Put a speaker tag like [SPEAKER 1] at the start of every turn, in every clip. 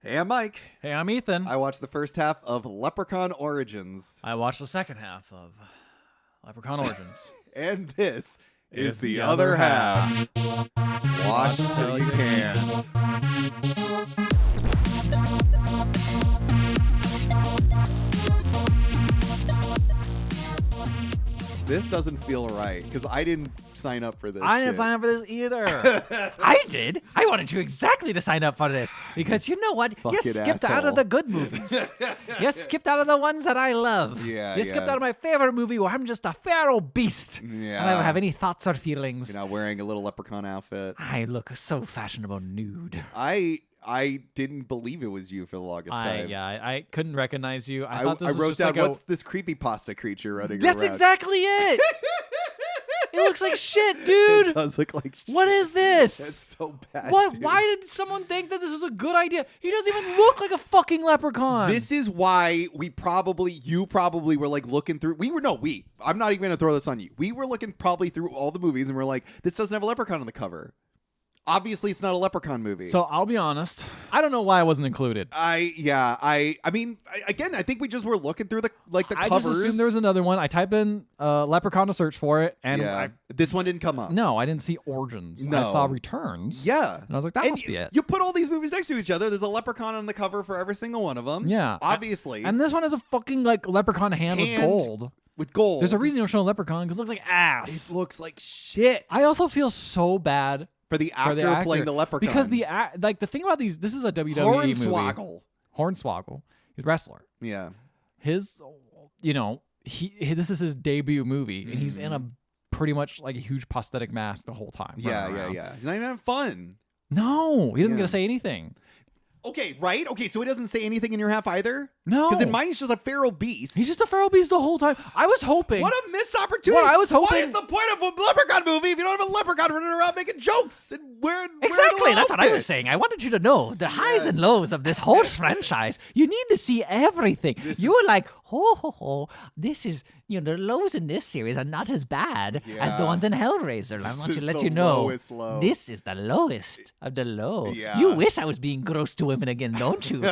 [SPEAKER 1] Hey, I'm Mike.
[SPEAKER 2] Hey, I'm Ethan.
[SPEAKER 1] I watched the first half of Leprechaun Origins.
[SPEAKER 2] I watched the second half of Leprechaun Origins.
[SPEAKER 1] And this is the other half. Watch till you can't. This doesn't feel right because I didn't sign up for this.
[SPEAKER 2] I didn't sign up for this either. I did. I wanted you exactly to sign up for this because you know what? You skipped out of the good movies. You skipped out of the ones that I love. You skipped out of my favorite movie where I'm just a feral beast.
[SPEAKER 1] Yeah.
[SPEAKER 2] And I don't have any thoughts or feelings.
[SPEAKER 1] You're not wearing a little leprechaun outfit.
[SPEAKER 2] I look so fashionable nude.
[SPEAKER 1] I didn't believe it was you for the longest time.
[SPEAKER 2] I couldn't recognize you. I thought this was
[SPEAKER 1] wrote
[SPEAKER 2] just
[SPEAKER 1] down,
[SPEAKER 2] like
[SPEAKER 1] what's this creepypasta creature running
[SPEAKER 2] That's
[SPEAKER 1] around?
[SPEAKER 2] exactly it. It looks like shit, dude.
[SPEAKER 1] It does look like shit.
[SPEAKER 2] What is this?
[SPEAKER 1] That's so bad.
[SPEAKER 2] What?
[SPEAKER 1] Dude.
[SPEAKER 2] Why did someone think that this was a good idea? He doesn't even look like a fucking leprechaun.
[SPEAKER 1] This is why you probably were like looking through. I'm not even going to throw this on you. We were looking probably through all the movies and we're like, this doesn't have a leprechaun on the cover. Obviously, it's not a Leprechaun movie.
[SPEAKER 2] So I'll be honest. I don't know why I wasn't included.
[SPEAKER 1] I think we just were looking through the covers.
[SPEAKER 2] I just assumed there was another one. I typed in Leprechaun to search for it, and
[SPEAKER 1] this one didn't come up.
[SPEAKER 2] No, I didn't see Origins.
[SPEAKER 1] No.
[SPEAKER 2] I saw Returns.
[SPEAKER 1] Yeah,
[SPEAKER 2] and I was like, that must be it.
[SPEAKER 1] You put all these movies next to each other. There's a Leprechaun on the cover for every single one of them.
[SPEAKER 2] Yeah,
[SPEAKER 1] obviously.
[SPEAKER 2] And this one has a fucking like Leprechaun hand with gold.
[SPEAKER 1] With gold.
[SPEAKER 2] There's a reason you're showing Leprechaun because it looks like ass.
[SPEAKER 1] It looks like shit.
[SPEAKER 2] I also feel so bad.
[SPEAKER 1] For the actor playing the leprechaun.
[SPEAKER 2] Because the thing about these, this is a WWE movie. Hornswoggle. He's a wrestler.
[SPEAKER 1] Yeah.
[SPEAKER 2] His, this is his debut movie, and he's in a pretty much like a huge prosthetic mask the whole time.
[SPEAKER 1] Yeah. He's not even having fun.
[SPEAKER 2] No, he doesn't get to say anything.
[SPEAKER 1] Okay, right? Okay, so he doesn't say anything in your half either?
[SPEAKER 2] No.
[SPEAKER 1] Because in mine, he's just a feral beast.
[SPEAKER 2] He's just a feral beast the whole time. I was hoping.
[SPEAKER 1] What a missed opportunity.
[SPEAKER 2] What I was hoping.
[SPEAKER 1] What is the point of a leprechaun movie if you don't have a leprechaun running around making jokes and wearing
[SPEAKER 2] Exactly, that's what I was saying. I wanted you to know the highs and lows of this whole franchise. You need to see everything. You were like, this is, the lows in this series are not as bad as the ones in Hellraiser. I want to let you know, this is the lowest of the low.
[SPEAKER 1] Yeah.
[SPEAKER 2] You wish I was being gross to women again, don't you?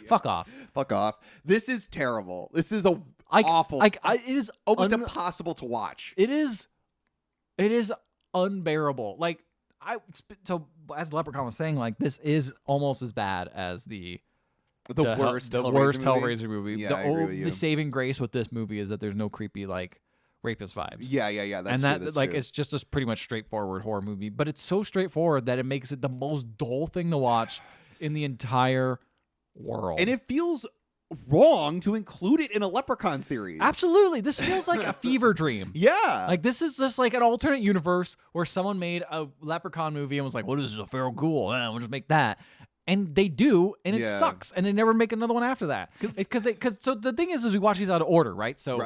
[SPEAKER 2] Fuck off.
[SPEAKER 1] Fuck off. This is terrible. This is awful.
[SPEAKER 2] It is
[SPEAKER 1] almost impossible to watch.
[SPEAKER 2] It is unbearable. So as Leprechaun was saying, like this is almost as bad as the worst Hellraiser movie.
[SPEAKER 1] Yeah,
[SPEAKER 2] the saving grace with this movie is that there's no creepy rapist vibes.
[SPEAKER 1] Yeah. That's
[SPEAKER 2] true.
[SPEAKER 1] That's true.
[SPEAKER 2] It's just a pretty much straightforward horror movie, but it's so straightforward that it makes it the most dull thing to watch in the entire world.
[SPEAKER 1] And it feels wrong to include it in a Leprechaun series.
[SPEAKER 2] Absolutely. This feels like a fever dream.
[SPEAKER 1] Yeah.
[SPEAKER 2] Like this is just like an alternate universe where someone made a Leprechaun movie and was like, well, this is a feral ghoul. We'll just make that. And they do, and it sucks. And they never make another one after that. So the thing is we watch these out of order, right? So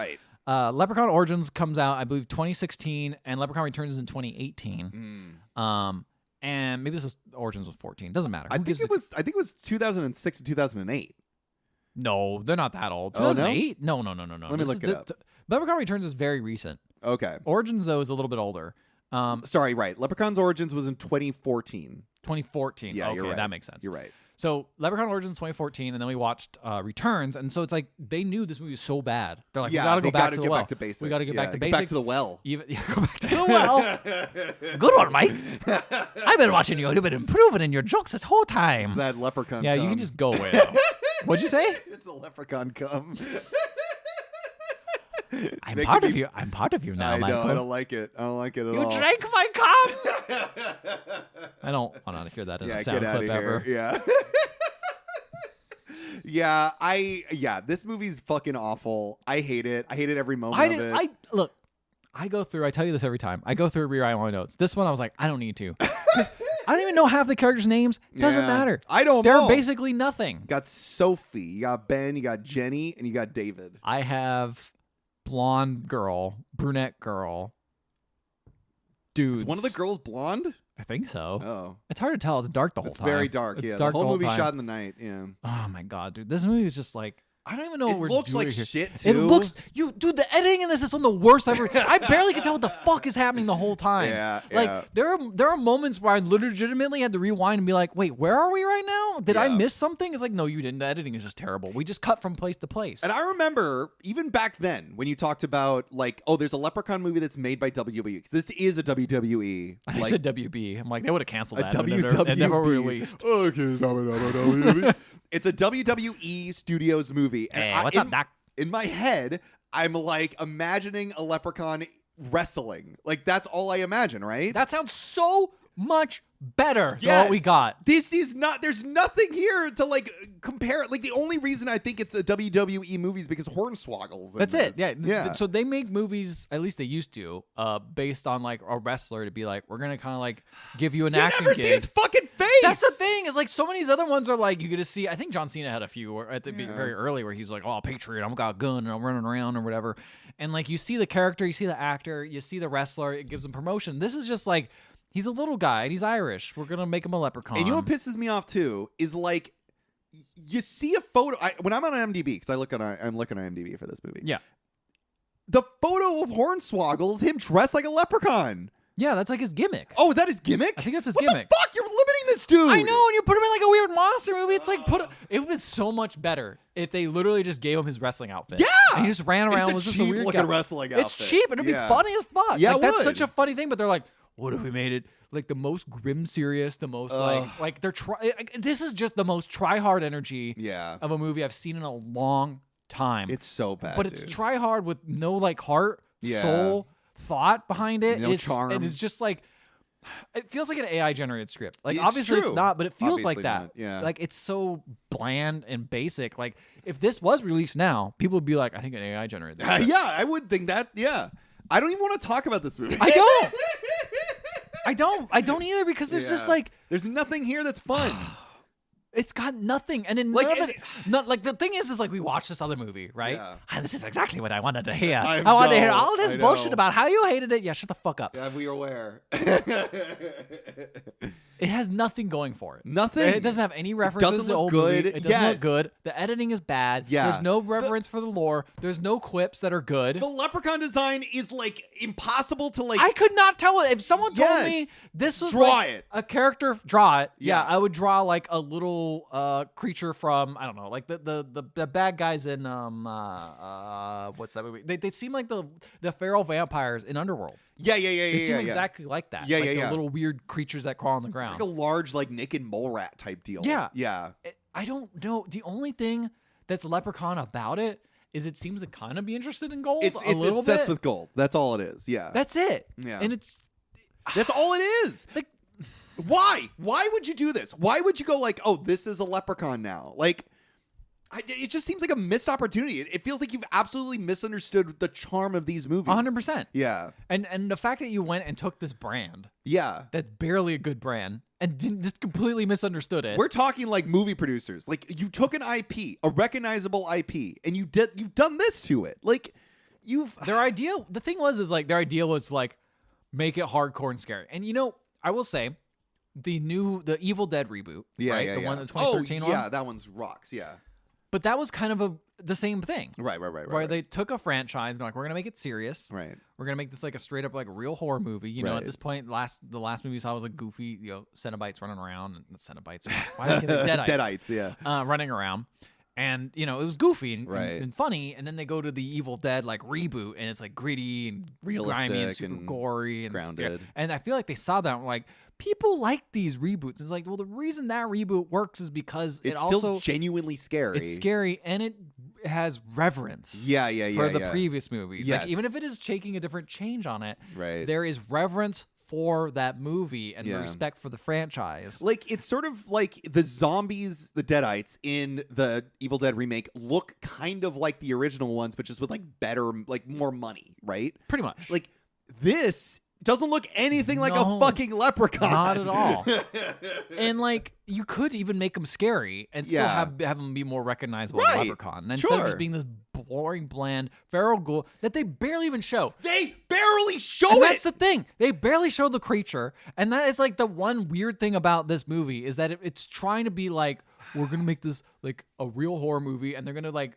[SPEAKER 2] Leprechaun Origins comes out, I believe, 2016, and Leprechaun Returns is in 2018. And maybe Origins was 14. Doesn't matter.
[SPEAKER 1] I think it was 2006 and 2008.
[SPEAKER 2] No, they're not that old.
[SPEAKER 1] Oh,
[SPEAKER 2] 2008? No.
[SPEAKER 1] Let me look it up.
[SPEAKER 2] Leprechaun Returns is very recent.
[SPEAKER 1] Okay.
[SPEAKER 2] Origins, though, is a little bit older.
[SPEAKER 1] Sorry, right. Leprechaun's Origins was in 2014.
[SPEAKER 2] 2014.
[SPEAKER 1] Yeah,
[SPEAKER 2] okay,
[SPEAKER 1] you're right.
[SPEAKER 2] That makes sense.
[SPEAKER 1] You're right.
[SPEAKER 2] So Leprechaun Origins 2014, and then we watched Returns, and so it's like they knew this movie was so bad. They're like, we gotta go back to the well.
[SPEAKER 1] Back to basics.
[SPEAKER 2] We gotta get back to
[SPEAKER 1] basics.
[SPEAKER 2] basics.
[SPEAKER 1] Back to the well.
[SPEAKER 2] Go back to the well. Good one, Mike. I've been watching you. You've been improving in your jokes this whole time.
[SPEAKER 1] It's that leprechaun.
[SPEAKER 2] Yeah,
[SPEAKER 1] cum.
[SPEAKER 2] you can just go away. What'd you say?
[SPEAKER 1] It's the leprechaun cum.
[SPEAKER 2] I'm part of you. I'm part of you now, Michael.
[SPEAKER 1] I know. I don't like it. I don't like it at all.
[SPEAKER 2] You drank my cum. I don't want to hear that in a sound clip ever.
[SPEAKER 1] Yeah. This movie's fucking awful. I hate it. I hated every moment of it.
[SPEAKER 2] I tell you this every time. I go through and rewrite my notes. This one I was like, I don't need to. Because I don't even know half the characters' names. It doesn't matter.
[SPEAKER 1] I don't know.
[SPEAKER 2] They're basically nothing.
[SPEAKER 1] You got Sophie, you got Ben, you got Jenny, and you got David.
[SPEAKER 2] I have blonde girl, brunette girl, dudes.
[SPEAKER 1] Is one of the girls blonde?
[SPEAKER 2] I think so.
[SPEAKER 1] Oh.
[SPEAKER 2] It's hard to tell. It's dark the whole
[SPEAKER 1] It's
[SPEAKER 2] time.
[SPEAKER 1] very dark,
[SPEAKER 2] It's
[SPEAKER 1] yeah.
[SPEAKER 2] dark
[SPEAKER 1] the whole movie
[SPEAKER 2] time.
[SPEAKER 1] shot in the night, yeah.
[SPEAKER 2] Oh my god, dude. This movie is just like I don't even know
[SPEAKER 1] It
[SPEAKER 2] what we're
[SPEAKER 1] looks
[SPEAKER 2] doing
[SPEAKER 1] like
[SPEAKER 2] here.
[SPEAKER 1] shit,
[SPEAKER 2] It
[SPEAKER 1] too.
[SPEAKER 2] looks dude. The editing in this is one of the worst I've ever. I barely can tell what the fuck is happening the whole time.
[SPEAKER 1] Yeah,
[SPEAKER 2] like
[SPEAKER 1] yeah.
[SPEAKER 2] there are moments where I legitimately had to rewind and be like, wait, where are we right now? Did I
[SPEAKER 1] Yeah.
[SPEAKER 2] miss something? It's like, no, you didn't. The editing is just terrible. We just cut from place to place.
[SPEAKER 1] And I remember even back then when you talked about like, oh, there's a Leprechaun movie that's made by WWE. 'Cause this is a WWE.
[SPEAKER 2] I
[SPEAKER 1] Like,
[SPEAKER 2] said WB. I'm like, they would have canceled
[SPEAKER 1] a
[SPEAKER 2] that. and
[SPEAKER 1] WWE.
[SPEAKER 2] it never released.
[SPEAKER 1] Okay, it's not a WWE. It's a WWE Studios movie. And
[SPEAKER 2] Hey, what's up, Doc?
[SPEAKER 1] In my head, I'm like imagining a Leprechaun wrestling. Like that's all I imagine, right?
[SPEAKER 2] That sounds so much better than
[SPEAKER 1] Yes.
[SPEAKER 2] what we got.
[SPEAKER 1] This is not. There's nothing here to like compare. Like the only reason I think it's a WWE movie is because Hornswoggle's in
[SPEAKER 2] That's
[SPEAKER 1] this.
[SPEAKER 2] it. Yeah.
[SPEAKER 1] Yeah.
[SPEAKER 2] So they make movies, at least they used to, based on like a wrestler to be like, we're gonna kind of like give you an
[SPEAKER 1] You
[SPEAKER 2] acting
[SPEAKER 1] never
[SPEAKER 2] gig.
[SPEAKER 1] see his fucking face.
[SPEAKER 2] That's the thing. Is like so many of these other ones are like you get to see. I think John Cena had a few at the
[SPEAKER 1] Yeah.
[SPEAKER 2] very early where he's like, "Oh, Patriot, I'm got a gun and I'm running around or whatever." And like you see the character, you see the actor, you see the wrestler. It gives him promotion. This is just like he's a little guy and he's Irish. We're gonna make him a leprechaun.
[SPEAKER 1] And you know what pisses me off too is like you see a photo when I'm on IMDb because I'm looking on IMDb for this movie.
[SPEAKER 2] Yeah.
[SPEAKER 1] The photo of Hornswoggle's him dressed like a leprechaun.
[SPEAKER 2] Yeah, that's like his gimmick.
[SPEAKER 1] Oh, is that his gimmick?
[SPEAKER 2] I think that's his
[SPEAKER 1] what
[SPEAKER 2] gimmick.
[SPEAKER 1] the fuck? You're limiting this dude.
[SPEAKER 2] I know, and you put him in like a weird monster movie. It's like it would be so much better if they literally just gave him his wrestling outfit.
[SPEAKER 1] Yeah,
[SPEAKER 2] and he just ran around.
[SPEAKER 1] It's
[SPEAKER 2] Was
[SPEAKER 1] a
[SPEAKER 2] just a
[SPEAKER 1] cheap
[SPEAKER 2] weird
[SPEAKER 1] looking
[SPEAKER 2] guy.
[SPEAKER 1] wrestling
[SPEAKER 2] It's
[SPEAKER 1] outfit.
[SPEAKER 2] cheap and it'd
[SPEAKER 1] Yeah.
[SPEAKER 2] be funny as fuck.
[SPEAKER 1] Yeah,
[SPEAKER 2] like
[SPEAKER 1] it
[SPEAKER 2] that's
[SPEAKER 1] would.
[SPEAKER 2] such a funny thing. But they're like, what if we made it like the most grim serious, the most like they're this is just the most try hard energy
[SPEAKER 1] Yeah,
[SPEAKER 2] of a movie I've seen in a long time.
[SPEAKER 1] it's so bad.
[SPEAKER 2] but
[SPEAKER 1] dude.
[SPEAKER 2] it's try hard with no like heart,
[SPEAKER 1] Yeah.
[SPEAKER 2] soul, thought behind it.
[SPEAKER 1] No
[SPEAKER 2] It's-
[SPEAKER 1] charm.
[SPEAKER 2] And it's just like. It feels like an AI generated script. Like
[SPEAKER 1] It's
[SPEAKER 2] obviously it's
[SPEAKER 1] true.
[SPEAKER 2] not, but it feels
[SPEAKER 1] Obviously
[SPEAKER 2] like that.
[SPEAKER 1] not, yeah.
[SPEAKER 2] Like it's so bland and basic. Like if this was released now, people would be like, I think an AI generated this. script.
[SPEAKER 1] Yeah, I would think that. Yeah, I don't even want to talk about this movie.
[SPEAKER 2] I don't. I don't either because there's just
[SPEAKER 1] Yeah.
[SPEAKER 2] like
[SPEAKER 1] there's nothing here that's fun.
[SPEAKER 2] it's got nothing. And then
[SPEAKER 1] Like,
[SPEAKER 2] none of it, not like the thing is like we watched this other movie, right?
[SPEAKER 1] Yeah.
[SPEAKER 2] Ah, this is exactly what I wanted to hear.
[SPEAKER 1] I
[SPEAKER 2] I wanted to hear
[SPEAKER 1] know,
[SPEAKER 2] all this
[SPEAKER 1] I
[SPEAKER 2] bullshit
[SPEAKER 1] know.
[SPEAKER 2] about how you hated it. Yeah, shut the fuck up.
[SPEAKER 1] Yeah, we are aware.
[SPEAKER 2] It has nothing going for it.
[SPEAKER 1] Nothing.
[SPEAKER 2] It doesn't have any references
[SPEAKER 1] doesn't
[SPEAKER 2] to
[SPEAKER 1] look
[SPEAKER 2] old
[SPEAKER 1] good.
[SPEAKER 2] movie. It doesn't
[SPEAKER 1] Yes.
[SPEAKER 2] look good. The editing is bad.
[SPEAKER 1] Yeah.
[SPEAKER 2] There's no reverence for the lore. There's no quips that are good.
[SPEAKER 1] The leprechaun design is like impossible to like.
[SPEAKER 2] I could not tell it. If someone told me
[SPEAKER 1] Yes.
[SPEAKER 2] this was
[SPEAKER 1] Draw
[SPEAKER 2] like
[SPEAKER 1] it.
[SPEAKER 2] a character, draw it. Yeah,
[SPEAKER 1] Yeah.
[SPEAKER 2] I would draw like a little creature from I don't know, like the bad guys in what's that movie? They seem like the feral vampires in Underworld.
[SPEAKER 1] Yeah.
[SPEAKER 2] They seem exactly like that.
[SPEAKER 1] Yeah,
[SPEAKER 2] like
[SPEAKER 1] yeah,
[SPEAKER 2] the
[SPEAKER 1] yeah.
[SPEAKER 2] little weird creatures that crawl on the ground.
[SPEAKER 1] Like a large like naked mole rat type deal.
[SPEAKER 2] Yeah.
[SPEAKER 1] Yeah.
[SPEAKER 2] I don't know. The only thing that's Leprechaun about it is it seems to kind of be interested in gold.
[SPEAKER 1] It's
[SPEAKER 2] a little
[SPEAKER 1] obsessed
[SPEAKER 2] bit.
[SPEAKER 1] with gold. That's all it is. Yeah.
[SPEAKER 2] That's it.
[SPEAKER 1] Yeah.
[SPEAKER 2] And it's
[SPEAKER 1] That's all it is.
[SPEAKER 2] like
[SPEAKER 1] Why? Why would you do this? Why would you go like, oh, this is a leprechaun now? Like, it just seems like a missed opportunity. It feels like you've absolutely misunderstood the charm of these movies.
[SPEAKER 2] 100%.
[SPEAKER 1] Yeah.
[SPEAKER 2] And the fact that you went and took this brand
[SPEAKER 1] Yeah.
[SPEAKER 2] that's barely a good brand and just completely misunderstood it.
[SPEAKER 1] We're talking like movie producers. Like you took an IP, a recognizable IP, and you've done this to it. Like
[SPEAKER 2] their idea, the thing was their idea was like make it hardcore and scary. And you know, I will say the Evil Dead reboot, right? The one, the 2013 one.
[SPEAKER 1] Yeah, that one's rocks. Yeah.
[SPEAKER 2] But that was kind of the same thing.
[SPEAKER 1] Right.
[SPEAKER 2] Where they took a franchise and they're like, we're gonna make it serious.
[SPEAKER 1] Right.
[SPEAKER 2] We're gonna make this like a straight up like real horror movie. You know,
[SPEAKER 1] Right.
[SPEAKER 2] at this point, the last movie we saw was like goofy, Cenobites running around and Cenobites. Why did I get Deadites?
[SPEAKER 1] Deadites, yeah.
[SPEAKER 2] Running around. And it was goofy
[SPEAKER 1] Right.
[SPEAKER 2] and funny, and then they go to the Evil Dead like reboot, and it's like gritty and
[SPEAKER 1] Realistic
[SPEAKER 2] grimy and super
[SPEAKER 1] and
[SPEAKER 2] gory and
[SPEAKER 1] grounded.
[SPEAKER 2] And I feel like they saw that and were like people like these reboots. It's like, well, the reason that reboot works is because
[SPEAKER 1] It's
[SPEAKER 2] it also
[SPEAKER 1] still genuinely scary.
[SPEAKER 2] it's scary and it has reverence.
[SPEAKER 1] Yeah, yeah, yeah.
[SPEAKER 2] For the
[SPEAKER 1] yeah.
[SPEAKER 2] previous movies,
[SPEAKER 1] Yes.
[SPEAKER 2] like even if it is taking a different change on it,
[SPEAKER 1] Right.
[SPEAKER 2] there is reverence for that movie and
[SPEAKER 1] Yeah.
[SPEAKER 2] respect for the franchise.
[SPEAKER 1] Like it's sort of like the zombies, the Deadites in the Evil Dead remake look kind of like the original ones, but just with like better, like more money, right?
[SPEAKER 2] Pretty much.
[SPEAKER 1] Like this doesn't look anything like a
[SPEAKER 2] No,
[SPEAKER 1] fucking leprechaun.
[SPEAKER 2] not at all. And like you could even make them scary and still
[SPEAKER 1] Yeah.
[SPEAKER 2] have them be more recognizable
[SPEAKER 1] Right.
[SPEAKER 2] as Leprechaun. And instead of
[SPEAKER 1] Sure.
[SPEAKER 2] just being this boring, bland feral ghoul that they barely even show.
[SPEAKER 1] They barely show
[SPEAKER 2] And
[SPEAKER 1] it.
[SPEAKER 2] that's the thing. They barely show the creature. And that is like the one weird thing about this movie is that it's trying to be like, we're going to make this like a real horror movie. And they're going to like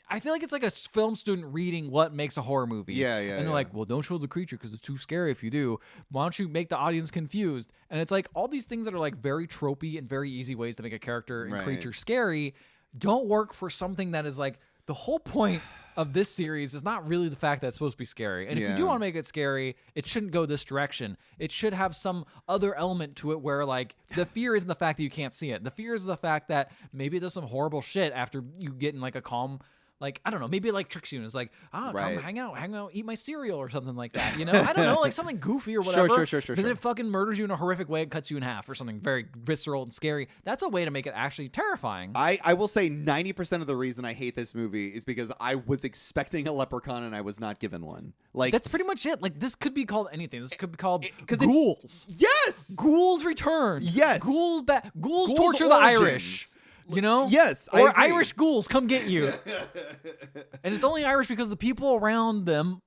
[SPEAKER 2] I feel like it's like a film student reading what makes a horror movie.
[SPEAKER 1] Yeah.
[SPEAKER 2] And they're like, well, don't show the creature because it's too scary if you do. Why don't you make the audience confused? And it's like all these things that are like very tropey and very easy ways to make a character and creature scary don't work for something that is like the whole point of this series is not really the fact that it's supposed to be scary. And if you do want to make it scary, it shouldn't go this direction. It should have some other element to it where like the fear isn't the fact that you can't see it. The fear is the fact that maybe it does some horrible shit after you get in like a calm, like, I don't know, maybe it like tricks you and it's like, come hang out, eat my cereal or something like that. You know, I don't know, like something goofy or whatever.
[SPEAKER 1] Sure.
[SPEAKER 2] But then it fucking murders you in a horrific way and cuts you in half or something very visceral and scary. That's a way to make it actually terrifying.
[SPEAKER 1] I will say 90% of the reason I hate this movie is because I was expecting a leprechaun and I was not given one. Like
[SPEAKER 2] that's pretty much it. Like this could be called anything. This could be called Ghouls.
[SPEAKER 1] Yes.
[SPEAKER 2] Ghouls Return.
[SPEAKER 1] Yes.
[SPEAKER 2] Ghouls torture the Irish. You know?
[SPEAKER 1] Yes.
[SPEAKER 2] Or Irish ghouls come get you. And it's only Irish because the people around them,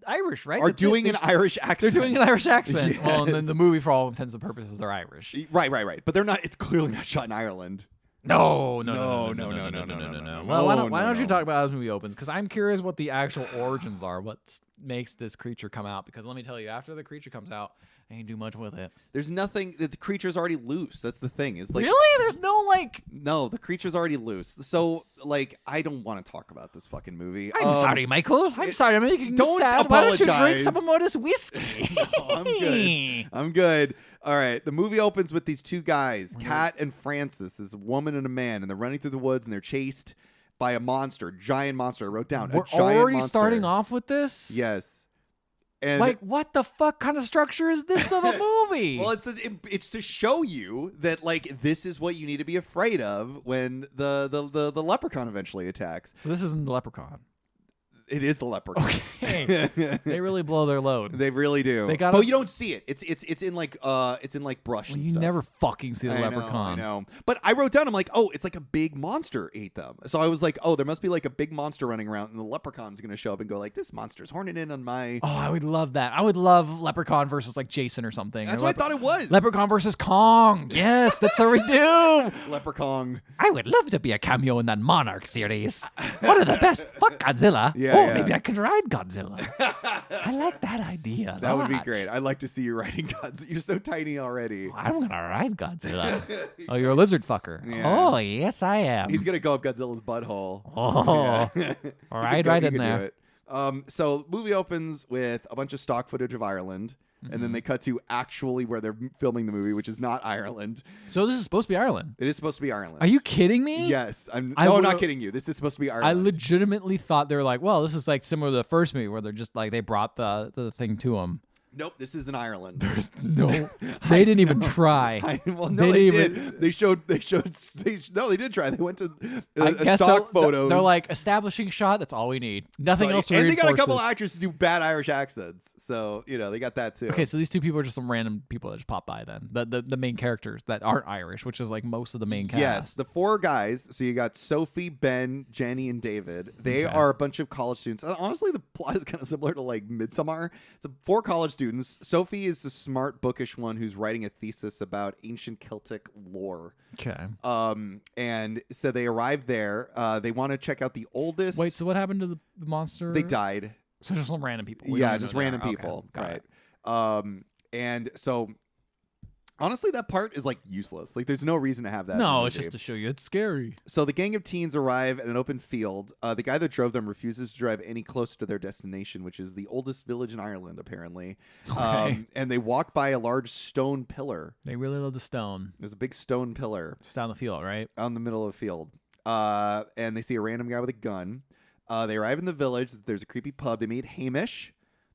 [SPEAKER 2] Irish, right?
[SPEAKER 1] Are doing an Irish accent.
[SPEAKER 2] They're doing an Irish accent.
[SPEAKER 1] Yes.
[SPEAKER 2] Well, and then the movie, for all intents and purposes, they're Irish.
[SPEAKER 1] Right. But they're not. It's clearly not shot in Ireland.
[SPEAKER 2] No.
[SPEAKER 1] No.
[SPEAKER 2] Well, why don't you talk about how this movie opens? Because I'm curious what the actual origins are. What makes this creature come out? Because let me tell you, after the creature comes out, I ain't do much with it.
[SPEAKER 1] There's nothing. The creature's already loose. That's the thing. Is like
[SPEAKER 2] really? There's no like.
[SPEAKER 1] No, the creature's already loose. So like, I don't want to talk about this fucking movie.
[SPEAKER 2] I'm sorry, Michael. I'm sorry. I'm making you sad.
[SPEAKER 1] Apologize.
[SPEAKER 2] Why don't you drink some more of this whiskey?
[SPEAKER 1] No, I'm good. All right. The movie opens with these two guys, Kat and Francis. This woman and a man, and they're running through the woods and they're chased by a monster, giant monster. I wrote down
[SPEAKER 2] We're
[SPEAKER 1] a giant
[SPEAKER 2] already
[SPEAKER 1] monster.
[SPEAKER 2] starting off with this.
[SPEAKER 1] Yes. And
[SPEAKER 2] like, what the fuck kind of structure is this of a movie?
[SPEAKER 1] Well, it's to show you that like this is what you need to be afraid of when the leprechaun eventually attacks.
[SPEAKER 2] So this isn't the Leprechaun.
[SPEAKER 1] It is the leprechaun.
[SPEAKER 2] Okay. They really blow their load.
[SPEAKER 1] They really do. But you don't see it. It's in like brush. And
[SPEAKER 2] you
[SPEAKER 1] stuff.
[SPEAKER 2] never fucking see the Leprechaun.
[SPEAKER 1] I know. But I wrote down, I'm like, oh, it's like a big monster ate them. So I was like, oh, there must be like a big monster running around, and the leprechaun's gonna show up and go like, this monster's horning in on my.
[SPEAKER 2] Oh, I would love that. I would love Leprechaun versus like Jason or something.
[SPEAKER 1] That's what I thought it was.
[SPEAKER 2] Leprechaun versus Kong. Yes, that's what we do.
[SPEAKER 1] Leprechaun.
[SPEAKER 2] I would love to be a cameo in that Monarch series. One of the best. Fuck Godzilla.
[SPEAKER 1] Yeah.
[SPEAKER 2] Maybe I could ride Godzilla. I like that idea.
[SPEAKER 1] That would be great. I'd like to see you riding Godzilla. You're so tiny already.
[SPEAKER 2] I'm gonna ride Godzilla. Oh, you're a lizard fucker.
[SPEAKER 1] Yeah.
[SPEAKER 2] Oh, yes, I am.
[SPEAKER 1] He's gonna go up Godzilla's butthole.
[SPEAKER 2] Oh,
[SPEAKER 1] yeah.
[SPEAKER 2] right in there.
[SPEAKER 1] So movie opens with a bunch of stock footage of Ireland. And then they cut to actually where they're filming the movie, which is not Ireland.
[SPEAKER 2] So this is supposed to be Ireland.
[SPEAKER 1] It is supposed to be Ireland.
[SPEAKER 2] Are you kidding me?
[SPEAKER 1] Yes. I'm not kidding you. This is supposed to be Ireland.
[SPEAKER 2] I legitimately thought they were like, well, this is like similar to the first movie where they're just like they brought the thing to them.
[SPEAKER 1] Nope, this is in Ireland.
[SPEAKER 2] There's no. They didn't even try.
[SPEAKER 1] They did. They did try. They went to stock photos.
[SPEAKER 2] They're like establishing shot. That's all we need. Nothing else to reinforce.
[SPEAKER 1] And they got a couple
[SPEAKER 2] this.
[SPEAKER 1] actors to do bad Irish accents. So they got that too.
[SPEAKER 2] Okay, so these two people are just some random people that just pop by. Then the main characters that aren't Irish, which is like most of the main cast.
[SPEAKER 1] Yes, the four guys. So you got Sophie, Ben, Jenny, and David. They are a bunch of college students. And honestly, the plot is kind of similar to like Midsommar. It's four college students. Sophie is the smart, bookish one who's writing a thesis about ancient Celtic lore.
[SPEAKER 2] Okay.
[SPEAKER 1] And so they arrive there. They want to check out the oldest.
[SPEAKER 2] Wait, so what happened to the monster?
[SPEAKER 1] They died.
[SPEAKER 2] So just some random people.
[SPEAKER 1] Yeah, just random people.
[SPEAKER 2] Okay,
[SPEAKER 1] right. And so honestly, that part is like useless. Like, there's no reason to have that.
[SPEAKER 2] No, it's just to show you it's scary.
[SPEAKER 1] So the gang of teens arrive at an open field. The guy that drove them refuses to drive any closer to their destination, which is the oldest village in Ireland, apparently.
[SPEAKER 2] Okay.
[SPEAKER 1] And they walk by a large stone pillar.
[SPEAKER 2] They really love the stone.
[SPEAKER 1] There's a big stone pillar.
[SPEAKER 2] Just out in the field, right?
[SPEAKER 1] Out in the middle of the field. And they see a random guy with a gun. They arrive in the village. There's a creepy pub. They meet Hamish.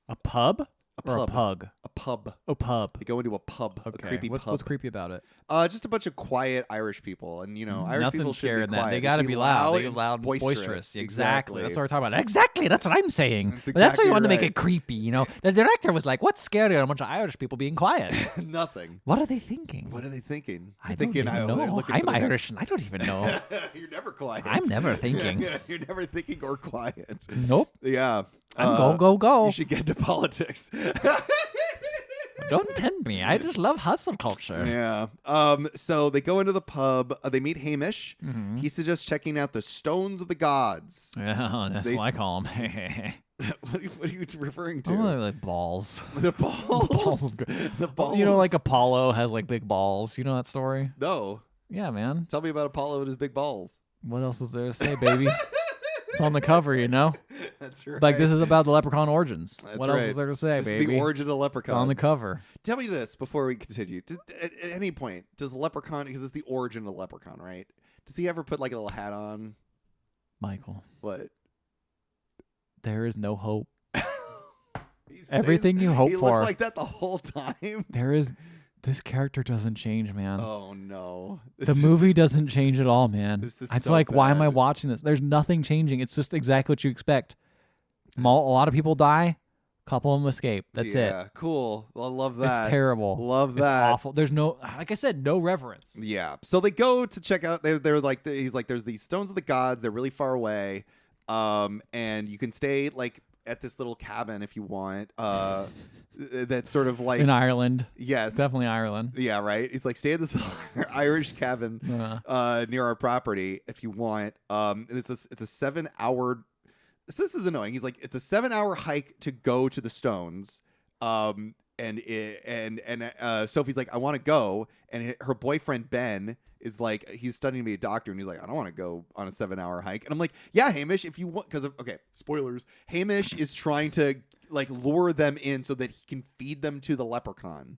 [SPEAKER 2] A pub?
[SPEAKER 1] Or
[SPEAKER 2] a pug?
[SPEAKER 1] A pub.
[SPEAKER 2] Oh, pub.
[SPEAKER 1] They go into a pub.
[SPEAKER 2] Okay.
[SPEAKER 1] A creepy pub.
[SPEAKER 2] What's creepy about it?
[SPEAKER 1] Just a bunch of quiet Irish people. And, Irish
[SPEAKER 2] Nothing
[SPEAKER 1] people should be
[SPEAKER 2] in that.
[SPEAKER 1] quiet.
[SPEAKER 2] They got to be loud. They
[SPEAKER 1] and
[SPEAKER 2] loud,
[SPEAKER 1] boisterous.
[SPEAKER 2] Exactly. That's what we're talking about. Exactly. That's what I'm saying. That's why you want to make it creepy. The director was like, what's scary on a bunch of Irish people being quiet?
[SPEAKER 1] Nothing.
[SPEAKER 2] What are they thinking?
[SPEAKER 1] I
[SPEAKER 2] don't even know. I'm Irish and I don't even know.
[SPEAKER 1] You're never quiet.
[SPEAKER 2] I'm never thinking.
[SPEAKER 1] You're never thinking or quiet.
[SPEAKER 2] Nope.
[SPEAKER 1] Yeah.
[SPEAKER 2] I'm go.
[SPEAKER 1] You should get into politics.
[SPEAKER 2] Don't tempt me. I just love hustle culture.
[SPEAKER 1] Yeah. So they go into the pub. They meet Hamish.
[SPEAKER 2] Mm-hmm.
[SPEAKER 1] He suggests checking out the stones of the gods.
[SPEAKER 2] Yeah, that's
[SPEAKER 1] They
[SPEAKER 2] what I call them.
[SPEAKER 1] What are you referring to?
[SPEAKER 2] Oh, like balls.
[SPEAKER 1] The balls. The balls.
[SPEAKER 2] You know, like Apollo has like big balls. You know that story?
[SPEAKER 1] No.
[SPEAKER 2] Yeah, man.
[SPEAKER 1] Tell me about Apollo and his big balls.
[SPEAKER 2] What else is there to say, baby? It's on the cover, you know?
[SPEAKER 1] That's right.
[SPEAKER 2] Like, this is about the Leprechaun origins.
[SPEAKER 1] That's
[SPEAKER 2] what
[SPEAKER 1] right.
[SPEAKER 2] else is there to say,
[SPEAKER 1] This
[SPEAKER 2] baby?
[SPEAKER 1] is the origin of Leprechaun.
[SPEAKER 2] It's on the cover.
[SPEAKER 1] Tell me this before we continue. At any point, does Leprechaun, because it's the origin of Leprechaun, right? Does he ever put like a little hat on?
[SPEAKER 2] Michael,
[SPEAKER 1] What?
[SPEAKER 2] there is no hope. Everything you hope
[SPEAKER 1] he
[SPEAKER 2] for.
[SPEAKER 1] looks like that the whole time.
[SPEAKER 2] This character doesn't change, man.
[SPEAKER 1] Oh no.
[SPEAKER 2] The movie doesn't change at all, man.
[SPEAKER 1] This is
[SPEAKER 2] It's
[SPEAKER 1] so
[SPEAKER 2] like, why am I
[SPEAKER 1] bad.
[SPEAKER 2] watching this? There's nothing changing. It's just exactly what you expect. A lot of people die. A couple of them escape. That's it.
[SPEAKER 1] Yeah, cool. I love that.
[SPEAKER 2] It's terrible.
[SPEAKER 1] Love
[SPEAKER 2] It's
[SPEAKER 1] that.
[SPEAKER 2] awful. There's no, like I said, no reverence.
[SPEAKER 1] Yeah. So they go to check out. They're like, he's like, there's these stones of the gods. They're really far away. And you can stay like at this little cabin if you want. That's sort of like
[SPEAKER 2] In Ireland.
[SPEAKER 1] yes,
[SPEAKER 2] Definitely Ireland.
[SPEAKER 1] yeah, right. He's like, stay at this Irish cabin near our property if you want. It's a 7-hour. This is annoying. He's like, it's a 7-hour hike to go to the stones. And Sophie's like, I want to go, and her boyfriend Ben is like, he's studying to be a doctor, and he's like, I don't want to go on a 7-hour hike. And I'm like, yeah, Hamish, if you want, because okay, spoilers. Hamish is trying to like lure them in so that he can feed them to the leprechaun.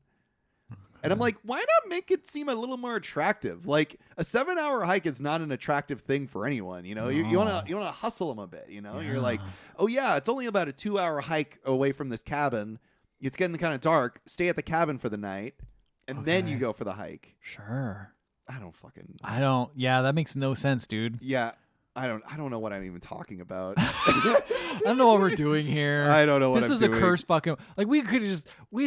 [SPEAKER 1] And I'm like, why not make it seem a little more attractive? Like a 7-hour hike is not an attractive thing for anyone. You know, you want to hustle them a bit. You know, you're like, oh yeah, it's only about a 2-hour hike away from this cabin. It's getting kind of dark. Stay at the cabin for the night, and then you go for the hike.
[SPEAKER 2] Sure.
[SPEAKER 1] I don't.
[SPEAKER 2] Yeah, that makes no sense, dude.
[SPEAKER 1] Yeah, I don't know what I'm even talking about.
[SPEAKER 2] I don't know what we're doing here.
[SPEAKER 1] I don't know what
[SPEAKER 2] this
[SPEAKER 1] I'm
[SPEAKER 2] was
[SPEAKER 1] doing.
[SPEAKER 2] a cursed fucking. Like we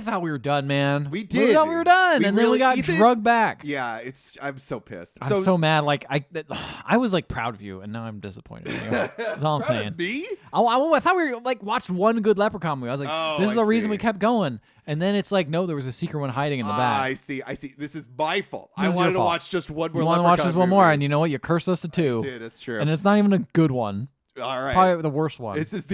[SPEAKER 2] thought we were done, man.
[SPEAKER 1] We did.
[SPEAKER 2] We thought we were done, and then
[SPEAKER 1] really-
[SPEAKER 2] we got
[SPEAKER 1] Ethan-
[SPEAKER 2] drugged back.
[SPEAKER 1] Yeah, I'm so pissed.
[SPEAKER 2] I'm so mad. Like I was like proud of you, and now I'm disappointed in you. That's all I'm saying.
[SPEAKER 1] Me?
[SPEAKER 2] I thought we were like watched one good Leprechaun movie. I was like,
[SPEAKER 1] Oh,
[SPEAKER 2] this is
[SPEAKER 1] I
[SPEAKER 2] the reason
[SPEAKER 1] see.
[SPEAKER 2] we kept going. And then it's like, no, there was a secret one hiding in the back.
[SPEAKER 1] I see. This is my fault.
[SPEAKER 2] This
[SPEAKER 1] I
[SPEAKER 2] is
[SPEAKER 1] wanted
[SPEAKER 2] your
[SPEAKER 1] to
[SPEAKER 2] fault.
[SPEAKER 1] watch just one more.
[SPEAKER 2] You want to watch
[SPEAKER 1] Leprechaun
[SPEAKER 2] this one more,
[SPEAKER 1] movie.
[SPEAKER 2] and you know what? You cursed us to two.
[SPEAKER 1] Dude, that's true.
[SPEAKER 2] And it's not even a good one.
[SPEAKER 1] All right.
[SPEAKER 2] It's probably the worst one.
[SPEAKER 1] This is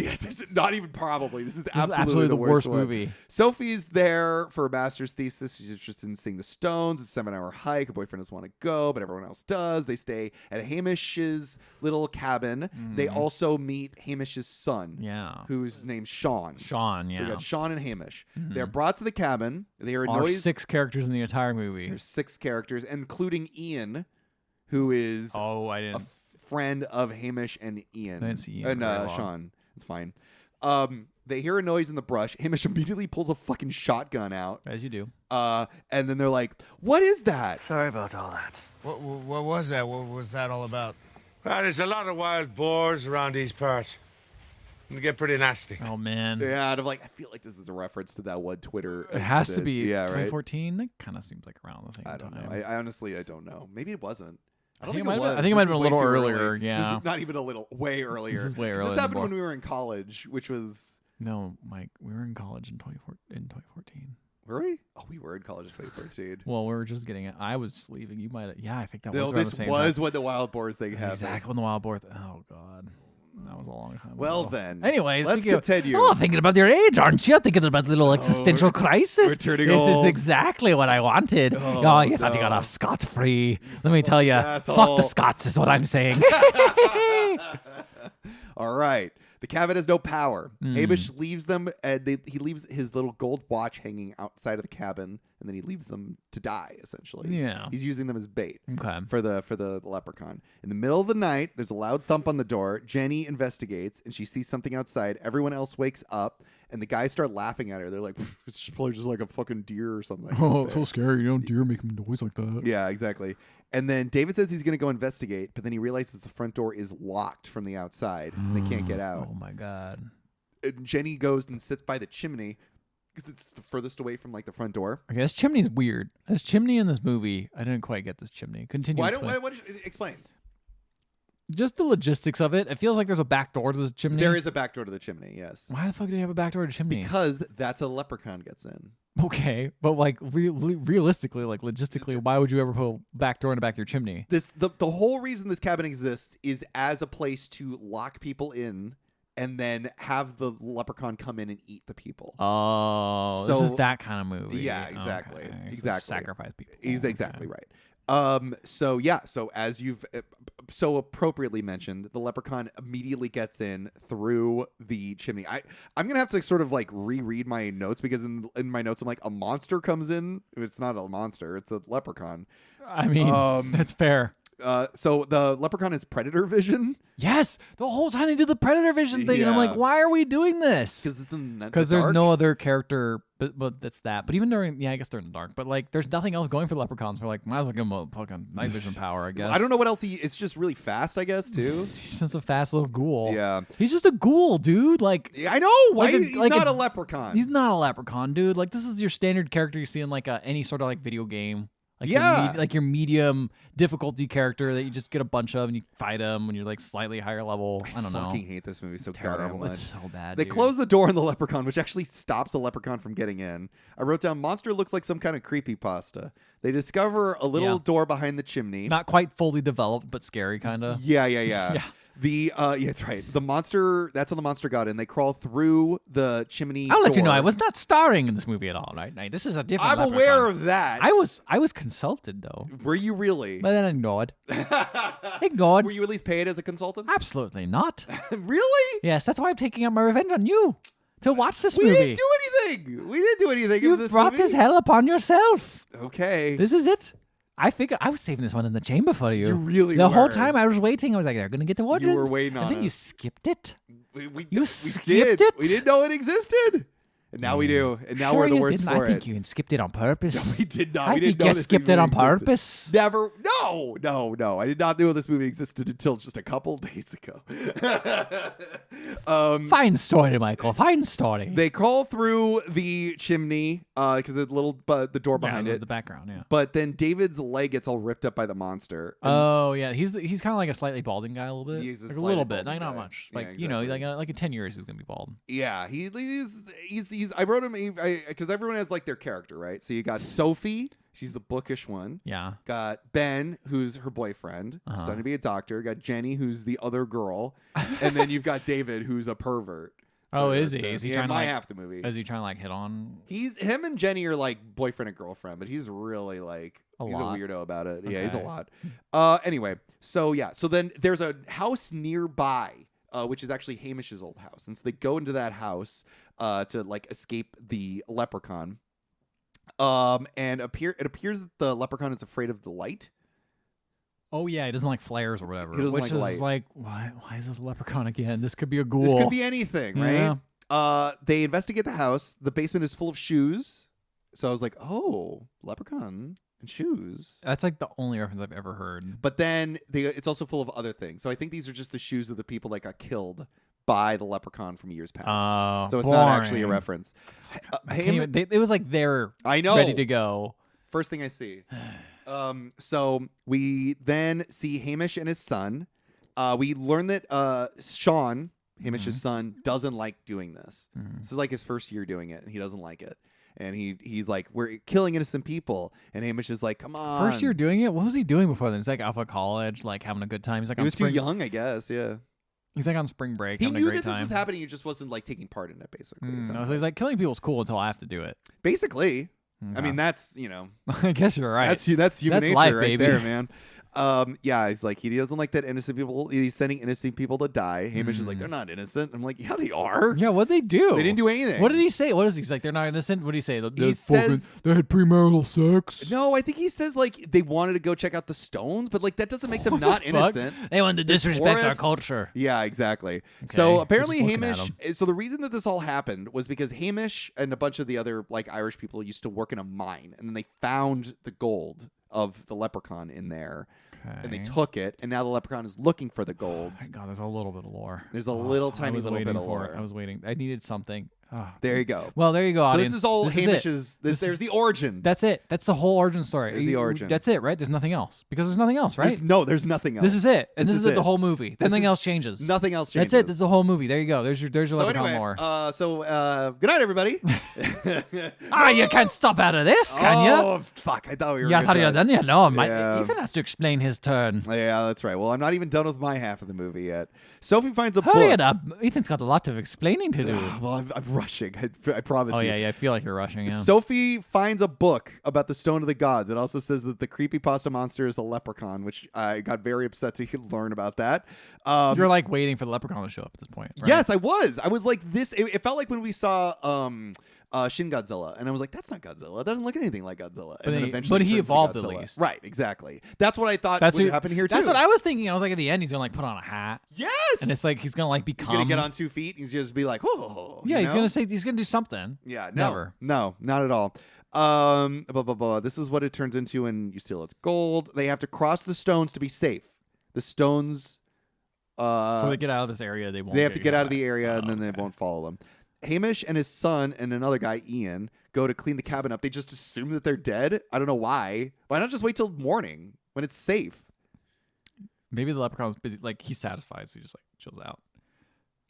[SPEAKER 1] not even probably. This is
[SPEAKER 2] This
[SPEAKER 1] absolutely
[SPEAKER 2] the worst
[SPEAKER 1] one.
[SPEAKER 2] movie.
[SPEAKER 1] Sophie's there for a master's thesis. She's interested in seeing the stones. It's a 7-hour hike. Her boyfriend doesn't want to go, but everyone else does. They stay at Hamish's little cabin. They also meet Hamish's son,
[SPEAKER 2] Yeah.
[SPEAKER 1] who's named Sean.
[SPEAKER 2] Sean, yeah.
[SPEAKER 1] So we got Sean and Hamish. They're brought to the cabin. They hear a
[SPEAKER 2] Our
[SPEAKER 1] noise.
[SPEAKER 2] 6 characters in the entire movie.
[SPEAKER 1] There's 6 characters, including Ian, who is
[SPEAKER 2] Oh, I
[SPEAKER 1] a
[SPEAKER 2] didn't.
[SPEAKER 1] friend of Hamish and Ian.
[SPEAKER 2] I didn't see Ian
[SPEAKER 1] And
[SPEAKER 2] very long.
[SPEAKER 1] Sean. It's fine. They hear a noise in the brush. Hamish immediately pulls a fucking shotgun out.
[SPEAKER 2] As you do.
[SPEAKER 1] And then they're like, what is that?
[SPEAKER 3] Sorry about all that.
[SPEAKER 4] What was that? What was that all about?
[SPEAKER 5] Well, there's a lot of wild boars around these parts. They get pretty nasty.
[SPEAKER 2] Oh, man.
[SPEAKER 1] Yeah, and I'm like, I feel like this is a reference to that one Twitter.
[SPEAKER 2] It has to
[SPEAKER 1] incident.
[SPEAKER 2] be.
[SPEAKER 1] Yeah, right.
[SPEAKER 2] 2014? That kind of seems like around the same
[SPEAKER 1] I don't
[SPEAKER 2] time.
[SPEAKER 1] know. I honestly, I don't know. Maybe it wasn't. I don't
[SPEAKER 2] think
[SPEAKER 1] think
[SPEAKER 2] it
[SPEAKER 1] it
[SPEAKER 2] might have
[SPEAKER 1] was.
[SPEAKER 2] been- I think it might have been a
[SPEAKER 1] This is
[SPEAKER 2] little
[SPEAKER 1] way too
[SPEAKER 2] earlier,
[SPEAKER 1] early.
[SPEAKER 2] yeah.
[SPEAKER 1] This is not even a little, way earlier.
[SPEAKER 2] This is way
[SPEAKER 1] 'Cause
[SPEAKER 2] earlier
[SPEAKER 1] This
[SPEAKER 2] than
[SPEAKER 1] happened
[SPEAKER 2] more.
[SPEAKER 1] when we were in college, which was.
[SPEAKER 2] No, Mike, we were in college in 2014.
[SPEAKER 1] Were we? Oh, we were in college in 2014.
[SPEAKER 2] Well, we were just getting it. I was just leaving. You might have. Yeah, I think that was
[SPEAKER 1] No,
[SPEAKER 2] around
[SPEAKER 1] this
[SPEAKER 2] the same
[SPEAKER 1] was
[SPEAKER 2] time.
[SPEAKER 1] when the wild boars thing
[SPEAKER 2] This is
[SPEAKER 1] happened.
[SPEAKER 2] exactly when the wild boar. Oh, God. That was a long time
[SPEAKER 1] Well,
[SPEAKER 2] ago.
[SPEAKER 1] then.
[SPEAKER 2] Anyways,
[SPEAKER 1] let's
[SPEAKER 2] speaking of-
[SPEAKER 1] continue.
[SPEAKER 2] Oh, thinking about your age, aren't you? Thinking about the little existential crisis.
[SPEAKER 1] we're turning
[SPEAKER 2] this
[SPEAKER 1] old.
[SPEAKER 2] is exactly what I wanted.
[SPEAKER 1] Oh,
[SPEAKER 2] you thought you got
[SPEAKER 1] no.
[SPEAKER 2] off scot-free. Let me tell you,
[SPEAKER 1] Asshole.
[SPEAKER 2] fuck the Scots is what I'm saying.
[SPEAKER 1] All right. The cabin has no power.
[SPEAKER 2] Hmm.
[SPEAKER 1] Hamish leaves them, and he leaves his little gold watch hanging outside of the cabin, and then he leaves them to die. Essentially,
[SPEAKER 2] Yeah.
[SPEAKER 1] He's using them as bait
[SPEAKER 2] Okay.
[SPEAKER 1] for the leprechaun. In the middle of the night, there's a loud thump on the door. Jenny investigates, and she sees something outside. Everyone else wakes up, and the guys start laughing at her. They're like, "It's probably just like a fucking deer or something."
[SPEAKER 2] Oh, it's so scary. You don't deer making noise like that.
[SPEAKER 1] Yeah, exactly. And then David says he's going to go investigate, but then he realizes the front door is locked from the outside, and they can't get out.
[SPEAKER 2] Oh, my God.
[SPEAKER 1] And Jenny goes and sits by the chimney because it's the furthest away from like the front door.
[SPEAKER 2] Okay, this chimney's weird. This chimney in this movie, I didn't quite get this chimney. Continue. explain.
[SPEAKER 1] Explain?
[SPEAKER 2] Just the logistics of it. It feels like there's a back door to this chimney.
[SPEAKER 1] There is a back door to the chimney, yes.
[SPEAKER 2] Why the fuck do you have a back door to chimney?
[SPEAKER 1] Because that's how the leprechaun gets in.
[SPEAKER 2] Okay, but like realistically, like logistically, why would you ever put a back door in the back of your chimney?
[SPEAKER 1] The whole reason this cabin exists is as a place to lock people in and then have the leprechaun come in and eat the people.
[SPEAKER 2] Oh,
[SPEAKER 1] So-
[SPEAKER 2] this is that kind of movie.
[SPEAKER 1] Yeah, exactly.
[SPEAKER 2] Okay. So
[SPEAKER 1] Exactly.
[SPEAKER 2] sacrifice people.
[SPEAKER 1] He's exactly right. So as you've so appropriately mentioned, the leprechaun immediately gets in through the chimney. I'm gonna have to sort of like reread my notes because in my notes I'm like, a monster comes in. It's not a monster, it's a leprechaun.
[SPEAKER 2] I mean, that's fair.
[SPEAKER 1] So the leprechaun has predator vision
[SPEAKER 2] Yes, the whole time they do the predator vision thing, and I'm like,
[SPEAKER 1] Yeah.
[SPEAKER 2] why are we doing this?
[SPEAKER 1] because
[SPEAKER 2] There's no other character, but that's that. But even during, I guess during the dark. But like, there's nothing else going for leprechauns. We're like, might as well give him a fucking night vision power, I guess.
[SPEAKER 1] I don't know what else it's just really fast, I guess, too.
[SPEAKER 2] He's just a fast little ghoul.
[SPEAKER 1] Yeah.
[SPEAKER 2] He's just a ghoul, dude. Like,
[SPEAKER 1] I know. Why
[SPEAKER 2] Like a-
[SPEAKER 1] he's
[SPEAKER 2] like
[SPEAKER 1] not
[SPEAKER 2] a-
[SPEAKER 1] a leprechaun?
[SPEAKER 2] he's not a leprechaun, dude. Like, this is your standard character you see in like any sort of like video game. Like
[SPEAKER 1] Yeah.
[SPEAKER 2] like your medium difficulty character that you just get a bunch of and you fight them when you're like slightly higher level. I don't know.
[SPEAKER 1] fucking hate this movie so
[SPEAKER 2] It's
[SPEAKER 1] goddamn
[SPEAKER 2] terrible.
[SPEAKER 1] much.
[SPEAKER 2] It's so bad.
[SPEAKER 1] They
[SPEAKER 2] dude.
[SPEAKER 1] close the door on the leprechaun, which actually stops the leprechaun from getting in. I wrote down, monster looks like some kind of creepypasta. They discover a little
[SPEAKER 2] Yeah.
[SPEAKER 1] door behind the chimney.
[SPEAKER 2] Not quite fully developed, but scary kind of.
[SPEAKER 1] Yeah.
[SPEAKER 2] Yeah.
[SPEAKER 1] Yeah, it's right. The monster, that's how the monster got in. They crawl through the chimney
[SPEAKER 2] I'll let you know,
[SPEAKER 1] door.
[SPEAKER 2] I was not starring in this movie at all. Right? This is a different.
[SPEAKER 1] I'm
[SPEAKER 2] Leprechaun.
[SPEAKER 1] aware of that.
[SPEAKER 2] I was consulted though,
[SPEAKER 1] Were you really?
[SPEAKER 2] but then ignored. Ignored.
[SPEAKER 1] Were you at least paid as a consultant?
[SPEAKER 2] Absolutely not.
[SPEAKER 1] Really?
[SPEAKER 2] Yes, that's why I'm taking out my revenge on you to watch this
[SPEAKER 1] We
[SPEAKER 2] movie.
[SPEAKER 1] didn't do anything. We didn't do anything in
[SPEAKER 2] You
[SPEAKER 1] this
[SPEAKER 2] brought
[SPEAKER 1] movie.
[SPEAKER 2] this hell upon yourself.
[SPEAKER 1] Okay.
[SPEAKER 2] This is it. I figured I was saving this one in the chamber for you.
[SPEAKER 1] You really
[SPEAKER 2] The whole
[SPEAKER 1] were.
[SPEAKER 2] time I was waiting. I was like, they're gonna get the order.
[SPEAKER 1] were waiting on
[SPEAKER 2] And then you
[SPEAKER 1] us.
[SPEAKER 2] skipped it.
[SPEAKER 1] We
[SPEAKER 2] You
[SPEAKER 1] did.
[SPEAKER 2] skipped it?
[SPEAKER 1] We didn't know it existed. And now we do. And now
[SPEAKER 2] Sure
[SPEAKER 1] we're the
[SPEAKER 2] you
[SPEAKER 1] worst
[SPEAKER 2] didn't.
[SPEAKER 1] for
[SPEAKER 2] I think
[SPEAKER 1] it.
[SPEAKER 2] you skipped it on purpose.
[SPEAKER 1] We did not.
[SPEAKER 2] I
[SPEAKER 1] We
[SPEAKER 2] think
[SPEAKER 1] didn't know
[SPEAKER 2] you
[SPEAKER 1] this
[SPEAKER 2] skipped it on
[SPEAKER 1] movie existed.
[SPEAKER 2] purpose.
[SPEAKER 1] Never. No. I did not know this movie existed until just a couple days ago.
[SPEAKER 2] Fine story, Michael. Fine story.
[SPEAKER 1] They crawl through the chimney because the door behind it.
[SPEAKER 2] The background, yeah.
[SPEAKER 1] But then David's leg gets all ripped up by the monster. And
[SPEAKER 2] Oh yeah, he's kind of like a slightly balding guy, a little bit,
[SPEAKER 1] He's a
[SPEAKER 2] like a
[SPEAKER 1] slightly
[SPEAKER 2] little bit,
[SPEAKER 1] balding
[SPEAKER 2] like not
[SPEAKER 1] guy.
[SPEAKER 2] much.
[SPEAKER 1] Yeah,
[SPEAKER 2] Like you know,
[SPEAKER 1] exactly.
[SPEAKER 2] like in 10 years he's gonna be bald.
[SPEAKER 1] yeah, he's I wrote him because everyone has like their character, right? So you got Sophie, she's the bookish one.
[SPEAKER 2] Yeah.
[SPEAKER 1] Got Ben, who's her boyfriend, starting to be a doctor. Got Jenny, who's the other girl, and then you've got David, who's a pervert.
[SPEAKER 2] Oh,
[SPEAKER 1] So
[SPEAKER 2] is he? Is he trying to
[SPEAKER 1] my
[SPEAKER 2] like?
[SPEAKER 1] half the movie?
[SPEAKER 2] Is he trying to like hit on?
[SPEAKER 1] Him and Jenny are like boyfriend and girlfriend, but he's really like
[SPEAKER 2] A
[SPEAKER 1] he's
[SPEAKER 2] lot.
[SPEAKER 1] a weirdo about it. Yeah, he's a
[SPEAKER 2] Okay.
[SPEAKER 1] lot. Anyway, so then there's a house nearby, which is actually Hamish's old house, and so they go into that house to like escape the leprechaun. And it appears that the leprechaun is afraid of the light.
[SPEAKER 2] Oh yeah, he doesn't like flares or whatever.
[SPEAKER 1] He doesn't
[SPEAKER 2] which
[SPEAKER 1] like
[SPEAKER 2] is
[SPEAKER 1] light.
[SPEAKER 2] like, why is this a leprechaun again? This could be a ghoul.
[SPEAKER 1] This could be anything, right?
[SPEAKER 2] Yeah.
[SPEAKER 1] They investigate the house. The basement is full of shoes. So I was like, oh, leprechaun and shoes.
[SPEAKER 2] That's like the only reference I've ever heard.
[SPEAKER 1] But then it's also full of other things. So I think these are just the shoes of the people that got killed by the leprechaun from years past.
[SPEAKER 2] Oh,
[SPEAKER 1] So it's not actually a
[SPEAKER 2] boring.
[SPEAKER 1] reference.
[SPEAKER 2] I can't even- it was like they're
[SPEAKER 1] I know.
[SPEAKER 2] ready to go.
[SPEAKER 1] First thing I see. So we then see Hamish and his son. We learn that Sean, Hamish's son, doesn't like doing this. This is like his first year doing it, and he doesn't like it. And he's like, we're killing innocent people. And Hamish is like, come on.
[SPEAKER 2] First year doing it. What was he doing before then? He's like off of college, like having a good time. He's like
[SPEAKER 1] He
[SPEAKER 2] on
[SPEAKER 1] was too
[SPEAKER 2] spring.
[SPEAKER 1] young, I guess. Yeah.
[SPEAKER 2] He's like on spring break,
[SPEAKER 1] He
[SPEAKER 2] having
[SPEAKER 1] knew
[SPEAKER 2] a great
[SPEAKER 1] that this
[SPEAKER 2] time.
[SPEAKER 1] was happening. He just wasn't like taking part in it, basically. It
[SPEAKER 2] No,
[SPEAKER 1] sounds
[SPEAKER 2] so he's like killing people's cool until I have to do it.
[SPEAKER 1] basically. I
[SPEAKER 2] Okay.
[SPEAKER 1] mean, that's
[SPEAKER 2] I guess you're right.
[SPEAKER 1] that's human
[SPEAKER 2] That's
[SPEAKER 1] nature
[SPEAKER 2] life,
[SPEAKER 1] right
[SPEAKER 2] baby.
[SPEAKER 1] there, man. Yeah, he's like, he doesn't like that innocent people. He's sending innocent people to die. Hamish is like, they're not innocent. I'm like, yeah, they are.
[SPEAKER 2] Yeah, what'd they do?
[SPEAKER 1] They didn't do anything.
[SPEAKER 2] What did he say? What is he? He's like, they're not innocent? What did he say?
[SPEAKER 1] He says,
[SPEAKER 2] they had premarital sex.
[SPEAKER 1] no, I think he says like they wanted to go check out the stones, but like that doesn't make them
[SPEAKER 2] What
[SPEAKER 1] not
[SPEAKER 2] the fuck?
[SPEAKER 1] innocent.
[SPEAKER 2] They wanted to
[SPEAKER 1] They're
[SPEAKER 2] disrespect our
[SPEAKER 1] tourists.
[SPEAKER 2] culture.
[SPEAKER 1] Yeah, exactly.
[SPEAKER 2] Okay,
[SPEAKER 1] So
[SPEAKER 2] we're
[SPEAKER 1] apparently
[SPEAKER 2] just looking at
[SPEAKER 1] Hamish. So the reason that this all happened was because Hamish and a bunch of the other like Irish people used to work in a mine, and then they found the gold of the leprechaun in there, and they
[SPEAKER 2] Okay.
[SPEAKER 1] took it, and now the leprechaun is looking for the gold.
[SPEAKER 2] Thank God, there's a little bit of lore.
[SPEAKER 1] There's a little
[SPEAKER 2] I
[SPEAKER 1] tiny
[SPEAKER 2] was
[SPEAKER 1] little bit
[SPEAKER 2] waiting
[SPEAKER 1] of
[SPEAKER 2] for
[SPEAKER 1] lore.
[SPEAKER 2] it. I was waiting. I needed something.
[SPEAKER 1] There you go.
[SPEAKER 2] Well, there you go,
[SPEAKER 1] So
[SPEAKER 2] audience.
[SPEAKER 1] this is all
[SPEAKER 2] This is it.
[SPEAKER 1] Hamish's. There's the origin.
[SPEAKER 2] That's it. That's the whole origin story.
[SPEAKER 1] There's the origin.
[SPEAKER 2] That's it, right? There's nothing else because there's nothing else, right?
[SPEAKER 1] There's nothing else.
[SPEAKER 2] This is it, and this is
[SPEAKER 1] it.
[SPEAKER 2] the whole movie. Nothing else changes.
[SPEAKER 1] Nothing else changes.
[SPEAKER 2] That's it. This is the whole movie. There you go. There's your
[SPEAKER 1] So
[SPEAKER 2] Leprechaun
[SPEAKER 1] anyway,
[SPEAKER 2] lore.
[SPEAKER 1] good night, everybody.
[SPEAKER 2] You can't stop out of this, can you?
[SPEAKER 1] Oh, fuck. I thought we were
[SPEAKER 2] Yeah, I thought you were
[SPEAKER 1] done.
[SPEAKER 2] done. Yeah, no,
[SPEAKER 1] Yeah.
[SPEAKER 2] Ethan has to explain his turn.
[SPEAKER 1] Yeah, that's right. Well, I'm not even done with my half of the movie yet. Sophie finds a
[SPEAKER 2] Hurry
[SPEAKER 1] book.
[SPEAKER 2] it up. Ethan's got a lot of explaining to do.
[SPEAKER 1] Well, I'm rushing. I promise
[SPEAKER 2] Oh,
[SPEAKER 1] you.
[SPEAKER 2] yeah. I feel like you're rushing. Yeah.
[SPEAKER 1] Sophie finds a book about the Stone of the Gods. It also says that the creepypasta monster is a leprechaun, which I got very upset to learn about that.
[SPEAKER 2] You're like waiting for the Leprechaun to show up at this point. Right?
[SPEAKER 1] Yes, I was. I was like this. It felt like when we saw Shin Godzilla, and I was like, "That's not Godzilla. It doesn't look anything like Godzilla." And then eventually,
[SPEAKER 2] but he
[SPEAKER 1] it turns into
[SPEAKER 2] evolved at
[SPEAKER 1] Godzilla.
[SPEAKER 2] least.
[SPEAKER 1] Right? Exactly. That's what I thought
[SPEAKER 2] That's
[SPEAKER 1] would
[SPEAKER 2] what
[SPEAKER 1] happen here too.
[SPEAKER 2] That's what I was thinking. I was like, at the end, he's gonna like put on a hat,
[SPEAKER 1] Yes.
[SPEAKER 2] and it's like he's gonna like
[SPEAKER 1] he's
[SPEAKER 2] become.
[SPEAKER 1] gonna get on 2 feet. He's just be like, "Oh."
[SPEAKER 2] Yeah,
[SPEAKER 1] you
[SPEAKER 2] he's
[SPEAKER 1] know?
[SPEAKER 2] gonna say he's gonna do something.
[SPEAKER 1] Yeah.
[SPEAKER 2] Never.
[SPEAKER 1] No, not at all. Blah, blah, blah. This is what it turns into, and you steal its gold. They have to cross the stones to be safe. The stones.
[SPEAKER 2] So they get out of this area. They won't.
[SPEAKER 1] They have to get out of
[SPEAKER 2] back.
[SPEAKER 1] the area, and
[SPEAKER 2] Oh,
[SPEAKER 1] then they
[SPEAKER 2] okay.
[SPEAKER 1] won't follow them. Hamish and his son and another guy, Ian, go to clean the cabin up. They just assume that they're dead. I don't know why. Why not just wait till morning when it's safe?
[SPEAKER 2] Maybe the Leprechaun's busy. Like he's satisfied, so he just like chills out.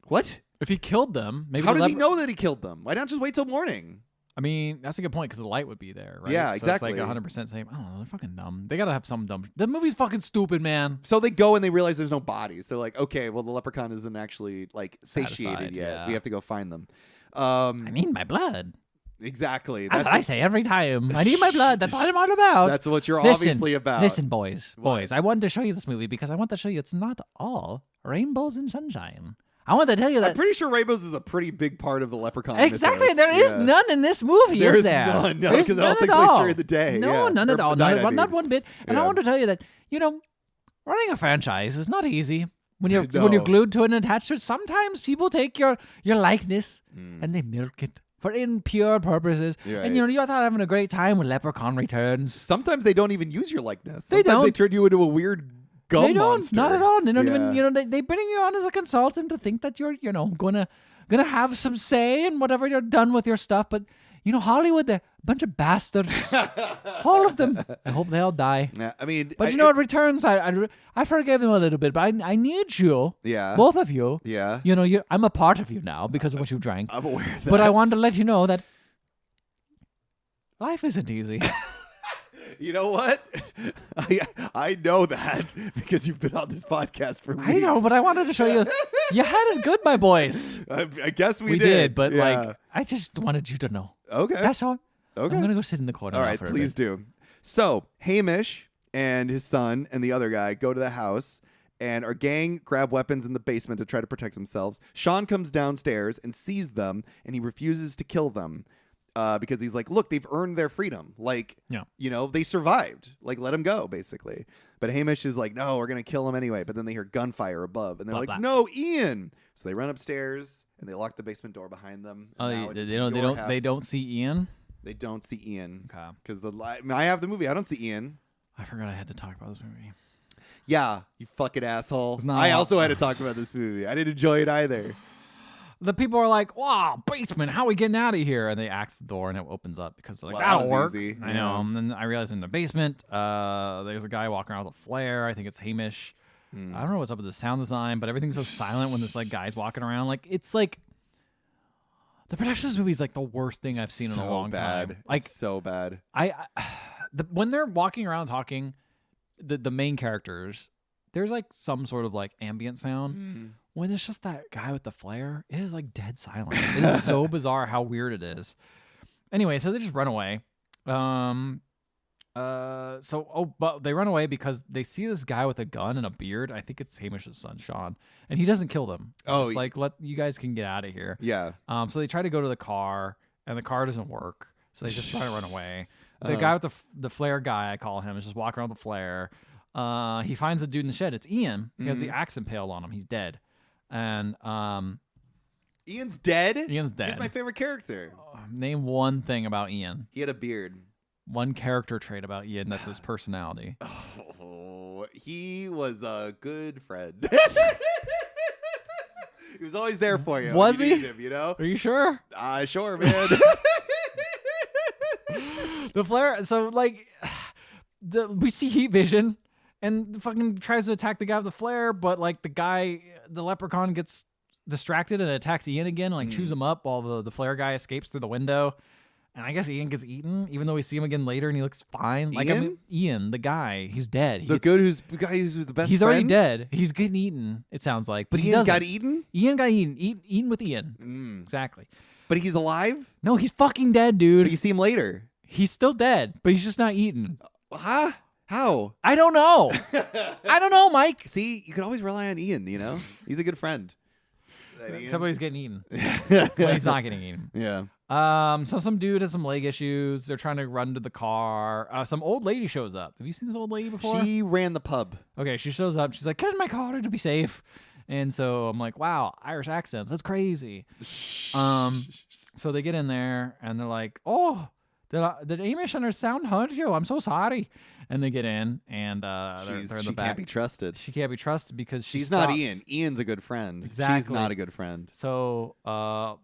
[SPEAKER 1] What?
[SPEAKER 2] If he killed them, maybe.
[SPEAKER 1] How
[SPEAKER 2] the
[SPEAKER 1] does he know that he killed them? Why not just wait till morning?
[SPEAKER 2] I mean, that's a good point because the light would be there, right?
[SPEAKER 1] Yeah,
[SPEAKER 2] so
[SPEAKER 1] exactly.
[SPEAKER 2] It's like 100% safe. I don't know. They're fucking dumb. They gotta have some dumb. The movie's fucking stupid, man.
[SPEAKER 1] So they go and they realize there's no bodies. They're like, okay, well, the leprechaun isn't actually like satiated
[SPEAKER 2] Satisfied,
[SPEAKER 1] yet.
[SPEAKER 2] yeah.
[SPEAKER 1] We have to go find them.
[SPEAKER 2] I need my blood.
[SPEAKER 1] Exactly.
[SPEAKER 2] That's what I say every time. I need my blood. That's what I'm all about.
[SPEAKER 1] That's what you're
[SPEAKER 2] Listen,
[SPEAKER 1] obviously about.
[SPEAKER 2] Listen, boys. I wanted to show you this movie because I want to show you it's not all rainbows and sunshine. I want to tell you that.
[SPEAKER 1] I'm pretty sure rainbows is a pretty big part of the leprechaun.
[SPEAKER 2] Exactly.
[SPEAKER 1] mythos.
[SPEAKER 2] There is
[SPEAKER 1] Yeah.
[SPEAKER 2] none in this movie,
[SPEAKER 1] There
[SPEAKER 2] is
[SPEAKER 1] is
[SPEAKER 2] there?
[SPEAKER 1] none. No,
[SPEAKER 2] There's
[SPEAKER 1] 'cause it all
[SPEAKER 2] none
[SPEAKER 1] takes
[SPEAKER 2] at
[SPEAKER 1] place
[SPEAKER 2] all.
[SPEAKER 1] during the day.
[SPEAKER 2] No,
[SPEAKER 1] Yeah.
[SPEAKER 2] none at
[SPEAKER 1] Or
[SPEAKER 2] all.
[SPEAKER 1] the night, I
[SPEAKER 2] Not
[SPEAKER 1] mean.
[SPEAKER 2] one bit. And I
[SPEAKER 1] Yeah.
[SPEAKER 2] want to tell you that, running a franchise is not easy. When you're
[SPEAKER 1] No.
[SPEAKER 2] glued to it and attached to it, sometimes people take your likeness
[SPEAKER 1] Mm.
[SPEAKER 2] and they milk it for impure purposes.
[SPEAKER 1] You're
[SPEAKER 2] And
[SPEAKER 1] right.
[SPEAKER 2] you're having a great time when Leprechaun returns.
[SPEAKER 1] Sometimes they don't even use your likeness.
[SPEAKER 2] They
[SPEAKER 1] Sometimes they
[SPEAKER 2] don't.
[SPEAKER 1] turn you into a weird gum
[SPEAKER 2] They don't,
[SPEAKER 1] monster.
[SPEAKER 2] not at all. They don't
[SPEAKER 1] Yeah.
[SPEAKER 2] even, they bring you on as a consultant to think that you're, gonna have some say in whatever you're done with your stuff. But Hollywood, they're a bunch of bastards, all of them. I hope they all die.
[SPEAKER 1] Yeah, I mean,
[SPEAKER 2] But it returns. I forgave them a little bit, but I need you,
[SPEAKER 1] Yeah.
[SPEAKER 2] both of you.
[SPEAKER 1] Yeah.
[SPEAKER 2] I'm a part of you now because of what you drank.
[SPEAKER 1] I'm aware of that.
[SPEAKER 2] But I wanted to let you know that life isn't easy.
[SPEAKER 1] You know what? I know that because you've been on this podcast for weeks.
[SPEAKER 2] I know, but I wanted to show you. You had it good, my boys.
[SPEAKER 1] I guess we
[SPEAKER 2] We
[SPEAKER 1] did.
[SPEAKER 2] did, but
[SPEAKER 1] Yeah.
[SPEAKER 2] I just wanted you to know.
[SPEAKER 1] Okay.
[SPEAKER 2] That's all.
[SPEAKER 1] Okay.
[SPEAKER 2] I'm gonna go sit in the corner.
[SPEAKER 1] All
[SPEAKER 2] now
[SPEAKER 1] right,
[SPEAKER 2] for a
[SPEAKER 1] please
[SPEAKER 2] bit.
[SPEAKER 1] do. So Hamish and his son and the other guy go to the house, and our gang grab weapons in the basement to try to protect themselves. Sean comes downstairs and sees them, and he refuses to kill them because he's like, "Look, they've earned their freedom. Like,
[SPEAKER 2] Yeah.
[SPEAKER 1] they survived. Like, let them go, basically." But Hamish is like, "No, we're gonna kill them anyway." But then they hear gunfire above, and they're
[SPEAKER 2] Blah,
[SPEAKER 1] like,
[SPEAKER 2] blah.
[SPEAKER 1] "No, Ian!" So they run upstairs and they lock the basement door behind them.
[SPEAKER 2] Oh,
[SPEAKER 1] and now it is
[SPEAKER 2] they
[SPEAKER 1] your
[SPEAKER 2] don't.
[SPEAKER 1] half.
[SPEAKER 2] They don't see Ian.
[SPEAKER 1] They don't see Ian.
[SPEAKER 2] Okay.
[SPEAKER 1] Because I have the movie. I don't see Ian.
[SPEAKER 2] I forgot I had to talk about this movie.
[SPEAKER 1] Yeah, you fucking asshole.
[SPEAKER 2] It's not
[SPEAKER 1] I
[SPEAKER 2] a lot.
[SPEAKER 1] also had to talk about this movie. I didn't enjoy it either.
[SPEAKER 2] The people are like, "Wow, basement! How are we getting out of here?" And they axe the door, and it opens up because they're like,
[SPEAKER 1] Well, that
[SPEAKER 2] "That'll
[SPEAKER 1] was
[SPEAKER 2] work."
[SPEAKER 1] easy.
[SPEAKER 2] I
[SPEAKER 1] Yeah.
[SPEAKER 2] know. And then I realized in the basement, there's a guy walking around with a flare. I think it's Hamish. I don't know what's up with the sound design, but everything's so silent when this guy's walking around. It's like the production of this movie is like the worst thing I've seen in a long time.
[SPEAKER 1] Like so bad.
[SPEAKER 2] When they're walking around talking, the main characters, there's some sort of ambient sound. When it's just that guy with the flare, it is dead silent. It is so bizarre how weird it is. Anyway, so they just run away. But they run away because they see this guy with a gun and a beard. I think it's Hamish's son, Sean, and he doesn't kill them.
[SPEAKER 1] Oh,
[SPEAKER 2] Just let you guys can get out of here.
[SPEAKER 1] Yeah.
[SPEAKER 2] So they try to go to the car, and the car doesn't work. So they just try to run away. The guy with the flare guy, I call him, is just walking around with the flare. He finds the dude in the shed. It's Ian. He has the axe impaled on him. He's dead. And
[SPEAKER 1] Ian's dead?
[SPEAKER 2] Ian's dead.
[SPEAKER 1] He's my favorite character.
[SPEAKER 2] Name one thing about Ian.
[SPEAKER 1] He had a beard.
[SPEAKER 2] One character trait about Ian that's his personality.
[SPEAKER 1] Oh, he was a good friend. He He was always there for you. when
[SPEAKER 2] Was
[SPEAKER 1] you
[SPEAKER 2] he?
[SPEAKER 1] needed him, you know?
[SPEAKER 2] Are you sure?
[SPEAKER 1] Sure, man.
[SPEAKER 2] The flare. So like, we see heat vision, and fucking tries to attack the guy with the flare, but like the leprechaun gets distracted and attacks Ian again, and like chews him up while the flare guy escapes through the window. And I guess Ian gets eaten, even though we see him again later and he looks fine. Like I mean, Ian, the guy, he's dead.
[SPEAKER 1] The guy who's the best.
[SPEAKER 2] He's
[SPEAKER 1] friend?
[SPEAKER 2] already dead. He's getting eaten. It sounds like, but he
[SPEAKER 1] Ian
[SPEAKER 2] doesn't.
[SPEAKER 1] got eaten.
[SPEAKER 2] Ian got eaten. Eaten with Ian. Exactly.
[SPEAKER 1] But he's alive.
[SPEAKER 2] No, he's fucking dead, dude.
[SPEAKER 1] But you see him later.
[SPEAKER 2] He's still dead, but he's just not eaten.
[SPEAKER 1] Huh? How?
[SPEAKER 2] I don't know. I don't know, Mike.
[SPEAKER 1] See, you can always rely on Ian. You know, he's a good friend.
[SPEAKER 2] Except when he's getting eaten. When he's not getting eaten.
[SPEAKER 1] Yeah.
[SPEAKER 2] So some dude has some leg issues. They're trying to run to the car. Some old lady shows up. Have you seen this old lady before?
[SPEAKER 1] She ran the pub.
[SPEAKER 2] Okay, she shows up. She's like, "Get in my car to be safe." And so I'm like, "Wow, Irish accents. That's crazy." So they get in there and they're like, "Oh, did Amish sound hurt you? I'm so sorry." And they get in and they're in the
[SPEAKER 1] She
[SPEAKER 2] back.
[SPEAKER 1] can't be trusted.
[SPEAKER 2] She can't be trusted because
[SPEAKER 1] She's
[SPEAKER 2] stops.
[SPEAKER 1] not Ian. Ian's a good friend.
[SPEAKER 2] Exactly.
[SPEAKER 1] She's not a good friend.
[SPEAKER 2] So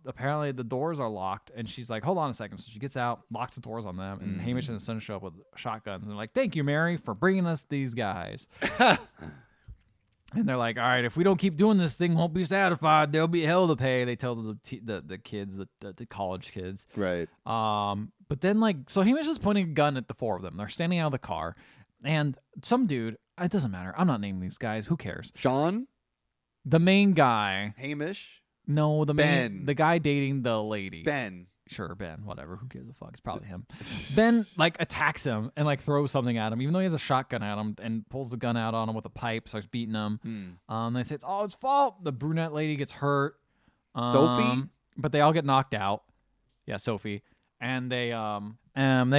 [SPEAKER 2] apparently the doors are locked, and she's like, "Hold on a second." So she gets out, locks the doors on them, and Hamish and his son show up with shotguns, and they're like, "Thank you, Mary, for bringing us these guys." And they're like, "All right, if we don't keep doing this, thing won't be satisfied. There'll be hell to pay." They tell the kids, the college kids,
[SPEAKER 1] Right.
[SPEAKER 2] But then so Hamish is pointing a gun at the four of them. They're standing out of the car, and some dude. It doesn't matter. I'm not naming these guys. Who cares?
[SPEAKER 1] Sean.
[SPEAKER 2] The main guy.
[SPEAKER 1] Hamish.
[SPEAKER 2] No, the
[SPEAKER 1] Ben.
[SPEAKER 2] the guy dating the lady.
[SPEAKER 1] Ben.
[SPEAKER 2] Sure, Ben, whatever. Who gives a fuck? It's probably him. Ben attacks him and throws something at him, even though he has a shotgun at him, and pulls the gun out on him with a pipe, starts beating him. They say it's all his fault. The brunette lady gets hurt.
[SPEAKER 1] Sophie?
[SPEAKER 2] But they all get knocked out. Yeah, Sophie. And they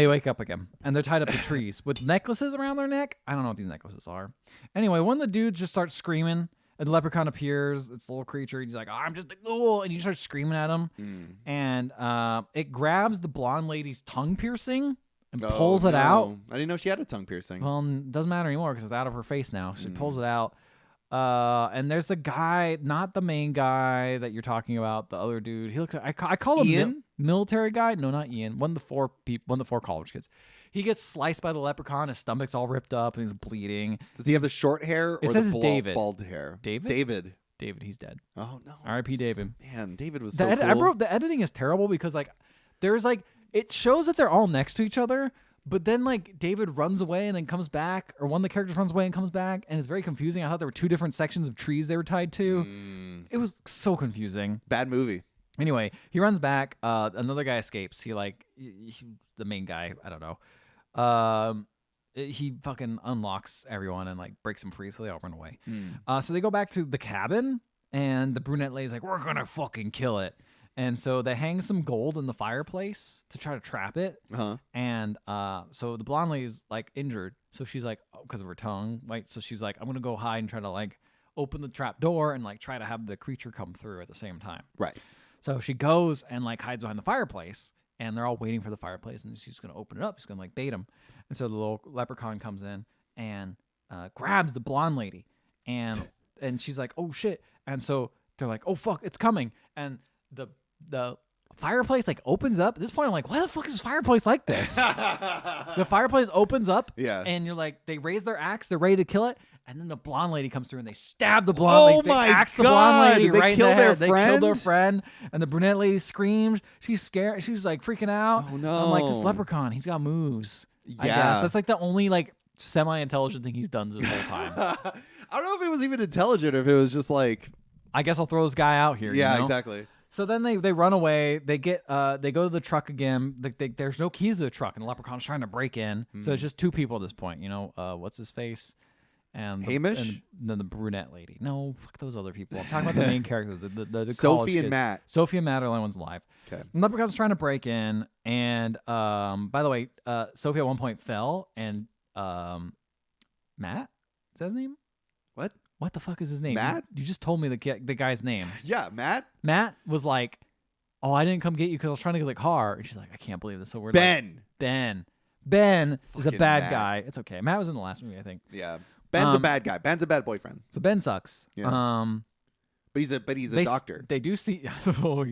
[SPEAKER 2] wake up again, and they're tied up to trees with necklaces around their neck. I don't know what these necklaces are. Anyway, one of the dudes just starts screaming. And the leprechaun appears. It's a little creature. He's like, "Oh, I'm just a ghoul," and you start screaming at him. And it grabs the blonde lady's tongue piercing and pulls it out.
[SPEAKER 1] I didn't know she had a tongue piercing.
[SPEAKER 2] Well, it doesn't matter anymore because it's out of her face now. She pulls it out. And there's a guy, not the main guy that you're talking about, the other dude. He looks. I call him
[SPEAKER 1] Ian?
[SPEAKER 2] Military guy. No, not Ian. One of the four college kids. He gets sliced by the leprechaun. His stomach's all ripped up and he's bleeding.
[SPEAKER 1] Does he have the short hair or
[SPEAKER 2] It says
[SPEAKER 1] the
[SPEAKER 2] it's David.
[SPEAKER 1] bald hair?
[SPEAKER 2] David? David, he's dead.
[SPEAKER 1] Oh no.
[SPEAKER 2] R.I.P. David.
[SPEAKER 1] Man, David was
[SPEAKER 2] The
[SPEAKER 1] so cool.
[SPEAKER 2] the editing is terrible because there's it shows that they're all next to each other, but then David runs away and then comes back, or one of the characters runs away and comes back, and it's very confusing. I thought there were two different sections of trees they were tied to. It was so confusing.
[SPEAKER 1] Bad movie.
[SPEAKER 2] Anyway, he runs back. Another guy escapes. The main guy, I don't know. He fucking unlocks everyone and breaks them free, so they all run away. So they go back to the cabin, and the brunette lady's like, "We're gonna fucking kill it." And so they hang some gold in the fireplace to try to trap it. And so the blonde lady's injured, so she's because of her tongue, so she's like, "I'm gonna go hide and try to open the trap door and try to have the creature come through at the same time."
[SPEAKER 1] Right.
[SPEAKER 2] So she goes and hides behind the fireplace, and they're all waiting for the fireplace, and she's gonna open it up. She's gonna bait him. And so the little leprechaun comes in and grabs the blonde lady, and she's like, "Oh shit!" And so they're like, "Oh fuck, it's coming!" And the fireplace opens up. At this point, I'm like, "Why the fuck is this fireplace like this?" The fireplace opens up,
[SPEAKER 1] Yeah.
[SPEAKER 2] and you're they raise their axe, they're ready to kill it, and then the blonde lady comes through and they stab the blonde lady. They
[SPEAKER 1] my
[SPEAKER 2] axe the blonde lady
[SPEAKER 1] God! They
[SPEAKER 2] right in
[SPEAKER 1] kill
[SPEAKER 2] the
[SPEAKER 1] their
[SPEAKER 2] head. They kill their
[SPEAKER 1] friend?
[SPEAKER 2] friend, and the brunette lady screams. She's scared. She's freaking out.
[SPEAKER 1] Oh, no.
[SPEAKER 2] I'm like, this leprechaun, he's got moves. I
[SPEAKER 1] Yeah.
[SPEAKER 2] guess that's the only semi-intelligent thing he's done this whole time.
[SPEAKER 1] I don't know if it was even intelligent, or if it was just
[SPEAKER 2] I guess I'll throw this guy out here.
[SPEAKER 1] yeah,
[SPEAKER 2] you know?
[SPEAKER 1] exactly.
[SPEAKER 2] So then they run away. They go to the truck again. There's no keys to the truck, and the leprechaun's trying to break in. So it's just two people at this point. What's his face? And
[SPEAKER 1] Hamish?
[SPEAKER 2] and then the brunette lady. No, fuck those other people. I'm talking about the main characters. The college
[SPEAKER 1] Sophie and
[SPEAKER 2] kids.
[SPEAKER 1] Matt.
[SPEAKER 2] Sophie and Matt are the only ones alive.
[SPEAKER 1] Okay.
[SPEAKER 2] And Leprechaun's trying to break in, and by the way, Sophie at one point fell, and Matt, is that his name?
[SPEAKER 1] What?
[SPEAKER 2] What the fuck is his name?
[SPEAKER 1] Matt?
[SPEAKER 2] You just told me the guy's name.
[SPEAKER 1] Yeah, Matt.
[SPEAKER 2] Matt was like, "Oh, I didn't come get you because I was trying to get the car." And she's like, "I can't believe this." So we're
[SPEAKER 1] Ben.
[SPEAKER 2] Ben is a
[SPEAKER 1] Fucking
[SPEAKER 2] bad
[SPEAKER 1] Matt.
[SPEAKER 2] guy. It's okay. Matt was in the last movie, I think.
[SPEAKER 1] Yeah. Ben's a bad guy. Ben's a bad boyfriend.
[SPEAKER 2] So Ben sucks.
[SPEAKER 1] Yeah. But he's a doctor.
[SPEAKER 2] They do see. Oh,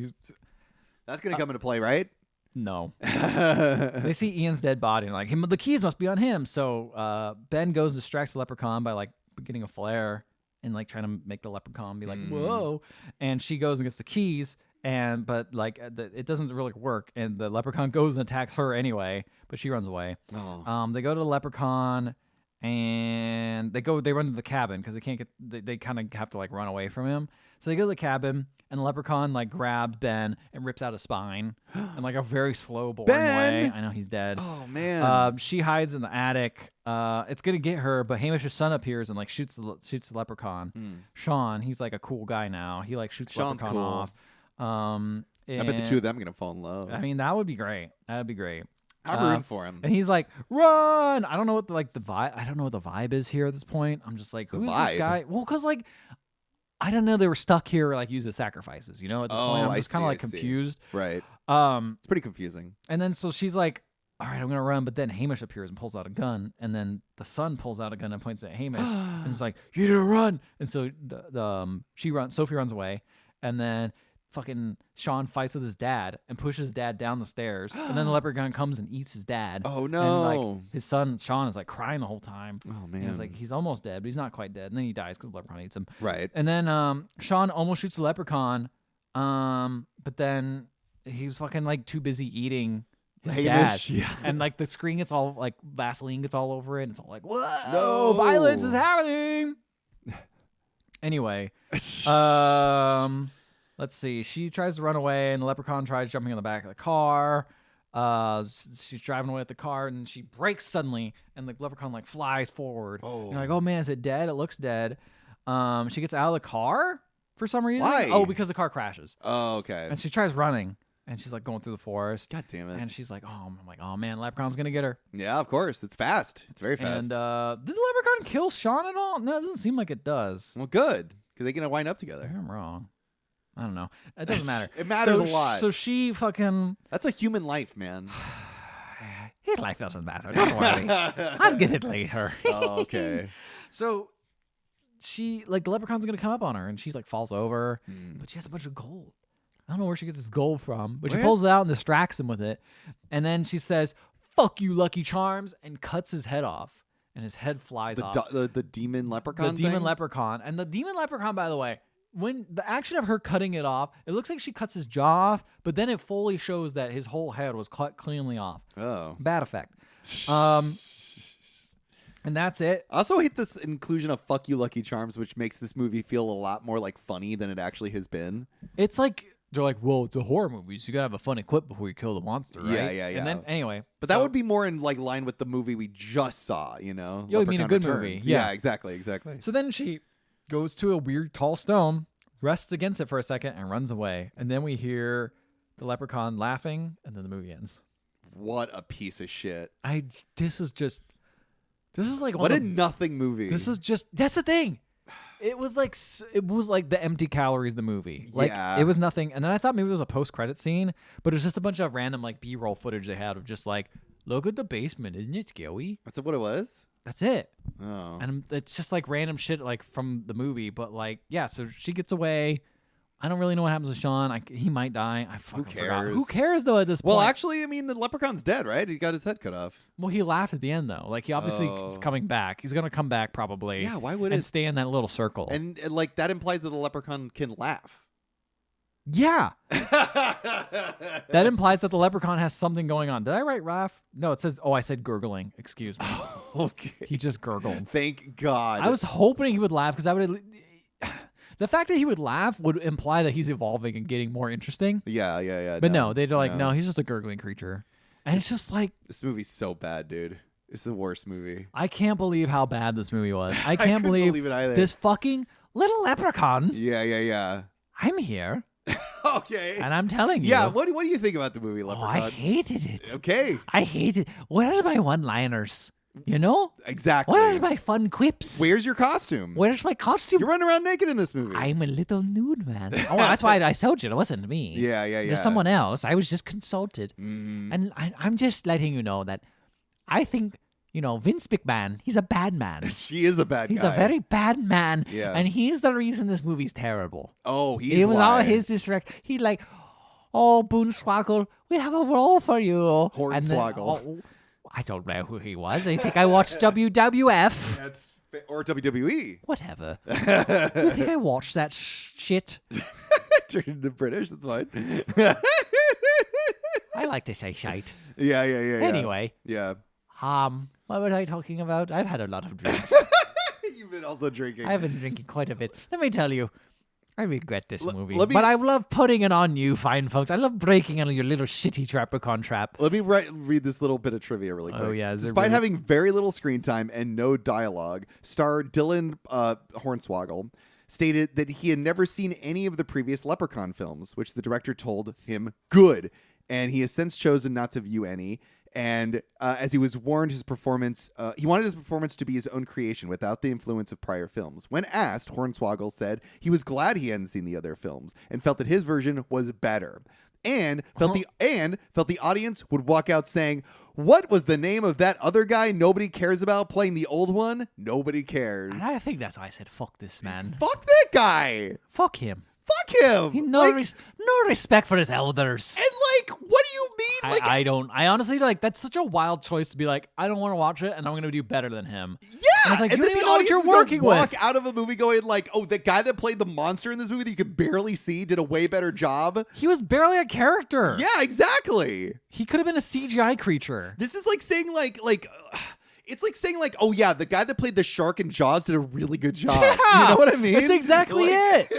[SPEAKER 1] That's gonna come into play, right?
[SPEAKER 2] no. They see Ian's dead body and like the keys must be on him. So Ben goes and distracts the leprechaun by like getting a flare and like trying to make the leprechaun be like whoa. And she goes and gets the keys. But like it doesn't really work, and the leprechaun goes and attacks her anyway, but she runs away. They go to the leprechaun, and they run to the cabin because they can't get. They kind of have to like run away from him. So they go to the cabin, and the leprechaun like grabs Ben and rips out his spine in like a very slow, boring way. I know he's dead.
[SPEAKER 1] Oh man.
[SPEAKER 2] She hides in the attic. It's gonna get her, but Hamish's son appears and like shoots the leprechaun. Sean, he's like a cool guy now. He like shoots the leprechaun off.
[SPEAKER 1] I bet the two of them are gonna fall in love.
[SPEAKER 2] I mean, that would be great. That'd be great.
[SPEAKER 1] I'm rooting for him.
[SPEAKER 2] And he's like, "Run!" I don't know what the vibe. I don't know what the vibe is here at this point. I'm just like, "Who's this guy?" Well, because like, I don't know. They were stuck here, like using sacrifices. You know, at this point, I'm just kind of like confused.
[SPEAKER 1] Right. It's pretty confusing.
[SPEAKER 2] And then so she's like, "All right, I'm gonna run." But then Hamish appears and pulls out a gun, and then the son pulls out a gun and points at Hamish, and it's like, "You need to run!" And so Sophie runs away, and then fucking Sean fights with his dad and pushes dad down the stairs, and then the leprechaun comes and eats his dad.
[SPEAKER 1] Oh no!
[SPEAKER 2] And like his son Sean is like crying the whole time.
[SPEAKER 1] Oh man!
[SPEAKER 2] And it's like he's almost dead, but he's not quite dead. And then he dies because the leprechaun eats him.
[SPEAKER 1] Right.
[SPEAKER 2] And then Sean almost shoots the leprechaun, but then he was fucking like too busy eating his
[SPEAKER 1] Hamish,
[SPEAKER 2] dad.
[SPEAKER 1] yeah.
[SPEAKER 2] And like the screen gets all like Vaseline gets all over it. And it's all like, whoa,
[SPEAKER 1] No.
[SPEAKER 2] violence is happening. Anyway, let's see. She tries to run away, and the leprechaun tries jumping on the back of the car. She's driving away with the car, and she brakes suddenly, and the leprechaun like flies forward.
[SPEAKER 1] Oh.
[SPEAKER 2] And you're like, oh man, is it dead? It looks dead. She gets out of the car for some reason.
[SPEAKER 1] Why?
[SPEAKER 2] Oh, because the car crashes.
[SPEAKER 1] Oh, okay.
[SPEAKER 2] And she tries running, and she's like going through the forest.
[SPEAKER 1] God damn it.
[SPEAKER 2] And she's like, oh, I'm like, oh man, leprechaun's gonna get her.
[SPEAKER 1] Yeah, of course. It's fast. It's very fast.
[SPEAKER 2] And did the leprechaun kill Sean at all? No, it doesn't seem like it does.
[SPEAKER 1] Well, good, because they're gonna wind up together.
[SPEAKER 2] Maybe I'm wrong. I don't know. It doesn't matter.
[SPEAKER 1] It matters
[SPEAKER 2] a
[SPEAKER 1] lot.
[SPEAKER 2] So she fucking.
[SPEAKER 1] That's a human life, man.
[SPEAKER 2] His life doesn't matter. Don't worry. I'll get it later.
[SPEAKER 1] Oh, okay.
[SPEAKER 2] So she, like, the leprechaun's going to come up on her, and she's like, falls over, but she has a bunch of gold. I don't know where she gets this gold from, but she pulls it out and distracts him with it. And then she says, "Fuck you, Lucky Charms," and cuts his head off. And his head flies off.
[SPEAKER 1] The demon leprechaun
[SPEAKER 2] The demon leprechaun. And the demon leprechaun, by the way, when the action of her cutting it off, it looks like she cuts his jaw off, but then it fully shows that his whole head was cut cleanly off.
[SPEAKER 1] Oh.
[SPEAKER 2] Bad effect. And that's it.
[SPEAKER 1] I also hate this inclusion of "fuck you, Lucky Charms," which makes this movie feel a lot more like funny than it actually has been.
[SPEAKER 2] It's like they're like, well, it's a horror movie, so you gotta have a funny quip before you kill the monster, right?
[SPEAKER 1] Yeah.
[SPEAKER 2] And then anyway,
[SPEAKER 1] But that would be more in like line with the movie we just saw, you know?
[SPEAKER 2] You mean a
[SPEAKER 1] Leprechaun
[SPEAKER 2] good
[SPEAKER 1] Returns.
[SPEAKER 2] movie. Yeah.
[SPEAKER 1] Exactly.
[SPEAKER 2] So then she goes to a weird tall stone, rests against it for a second, and runs away. And then we hear the leprechaun laughing, and then the movie ends.
[SPEAKER 1] What a piece of shit.
[SPEAKER 2] This is like
[SPEAKER 1] What a nothing movie.
[SPEAKER 2] That's the thing. It was like the empty calories of the movie. Like
[SPEAKER 1] Yeah.
[SPEAKER 2] it was nothing. And then I thought maybe it was a post-credit scene, but it was just a bunch of random like B-roll footage they had of just like, look at the basement, isn't it scary?
[SPEAKER 1] That's what it was?
[SPEAKER 2] That's it.
[SPEAKER 1] Oh.
[SPEAKER 2] And it's just like random shit like from the movie, but like yeah, so she gets away. I don't really know what happens with Sean. He might die. I fucking forgot.
[SPEAKER 1] cares?
[SPEAKER 2] Who cares though at this point?
[SPEAKER 1] Well, actually, I mean, the leprechaun's dead, right? He got his head cut off.
[SPEAKER 2] Well, he laughed at the end though. Like he obviously is coming back. He's gonna come back probably.
[SPEAKER 1] Yeah, why would
[SPEAKER 2] and
[SPEAKER 1] it?
[SPEAKER 2] stay in that little circle?
[SPEAKER 1] And like that implies that the leprechaun can laugh.
[SPEAKER 2] Yeah. That implies that the leprechaun has something going on. Did I write laugh? No, it says, I said gurgling. Excuse me.
[SPEAKER 1] Okay.
[SPEAKER 2] He just gurgled.
[SPEAKER 1] Thank God.
[SPEAKER 2] I was hoping he would laugh because I would. The fact that he would laugh would imply that he's evolving and getting more interesting.
[SPEAKER 1] Yeah.
[SPEAKER 2] But no, they're like, no, he's just a gurgling creature. And it's just like.
[SPEAKER 1] This movie's so bad, dude. It's the worst movie.
[SPEAKER 2] I can't believe how bad this movie was. I can't
[SPEAKER 1] couldn't
[SPEAKER 2] believe
[SPEAKER 1] believe it either.
[SPEAKER 2] this fucking little leprechaun.
[SPEAKER 1] Yeah.
[SPEAKER 2] I'm here.
[SPEAKER 1] Okay.
[SPEAKER 2] And I'm telling you.
[SPEAKER 1] Yeah, what do you think about the movie Leprechaun?
[SPEAKER 2] I hated it.
[SPEAKER 1] Okay.
[SPEAKER 2] I hated. What are my one-liners? You know?
[SPEAKER 1] Exactly.
[SPEAKER 2] What are my fun quips?
[SPEAKER 1] Where's your costume?
[SPEAKER 2] Where's my costume?
[SPEAKER 1] You're running around naked in this movie.
[SPEAKER 2] I'm a little nude man. Oh, that's why I told you it wasn't me.
[SPEAKER 1] Yeah.
[SPEAKER 2] There's someone else. I was just consulted. And I'm just letting you know that I think Vince McMahon, he's a bad man.
[SPEAKER 1] She is a bad
[SPEAKER 2] He's
[SPEAKER 1] guy.
[SPEAKER 2] a very bad man.
[SPEAKER 1] Yeah.
[SPEAKER 2] And he's the reason this movie's terrible.
[SPEAKER 1] Oh, he's
[SPEAKER 2] It was all
[SPEAKER 1] why.
[SPEAKER 2] his disrespect. He like, oh, Boonswoggle, we have a role for you.
[SPEAKER 1] Hornswoggle.
[SPEAKER 2] I don't know who he was. I think I watched WWF.
[SPEAKER 1] That's or WWE.
[SPEAKER 2] Whatever. You think I watched that shit?
[SPEAKER 1] Turned into British. That's fine.
[SPEAKER 2] I like to say shite.
[SPEAKER 1] Yeah.
[SPEAKER 2] Anyway.
[SPEAKER 1] Yeah.
[SPEAKER 2] What was I talking about? I've had a lot of drinks.
[SPEAKER 1] You've been also drinking.
[SPEAKER 2] I've been drinking quite a bit. Let me tell you, I regret this movie.
[SPEAKER 1] let me-
[SPEAKER 2] But I love putting it on you, fine folks. I love breaking on your little shitty Leprechaun trap.
[SPEAKER 1] Let me read this little bit of trivia really quick.
[SPEAKER 2] Oh, yeah, is it
[SPEAKER 1] Despite
[SPEAKER 2] really-
[SPEAKER 1] having very little screen time and no dialogue, star Dylan Hornswoggle stated that he had never seen any of the previous Leprechaun films, which the director told him good, and he has since chosen not to view any. And as he was warned, he wanted his performance to be his own creation without the influence of prior films. When asked, Hornswoggle said he was glad he hadn't seen the other films and felt that his version was better. And felt the audience would walk out saying, "What was the name of that other guy nobody cares about playing the old one? Nobody cares."
[SPEAKER 2] And I think that's why I said, fuck this man.
[SPEAKER 1] Fuck that guy.
[SPEAKER 2] Fuck him.
[SPEAKER 1] Fuck him.
[SPEAKER 2] He no respect for his elders.
[SPEAKER 1] And what do you mean? Like,
[SPEAKER 2] I don't. I honestly that's such a wild choice to be like, I don't want to watch it, and I'm going to do better than him.
[SPEAKER 1] yeah.
[SPEAKER 2] And it's like,
[SPEAKER 1] and
[SPEAKER 2] you
[SPEAKER 1] then
[SPEAKER 2] don't even
[SPEAKER 1] the
[SPEAKER 2] know what
[SPEAKER 1] audience
[SPEAKER 2] you're
[SPEAKER 1] is gonna
[SPEAKER 2] working
[SPEAKER 1] walk
[SPEAKER 2] with.
[SPEAKER 1] out of a movie going like, "Oh, the guy that played the monster in this movie that you could barely see did a way better job."
[SPEAKER 2] He was barely a character.
[SPEAKER 1] Yeah, exactly.
[SPEAKER 2] He could have been a CGI creature.
[SPEAKER 1] This is like saying it's like saying "Oh yeah, the guy that played the shark in Jaws did a really good job."
[SPEAKER 2] Yeah,
[SPEAKER 1] You know what I mean?
[SPEAKER 2] that's exactly it.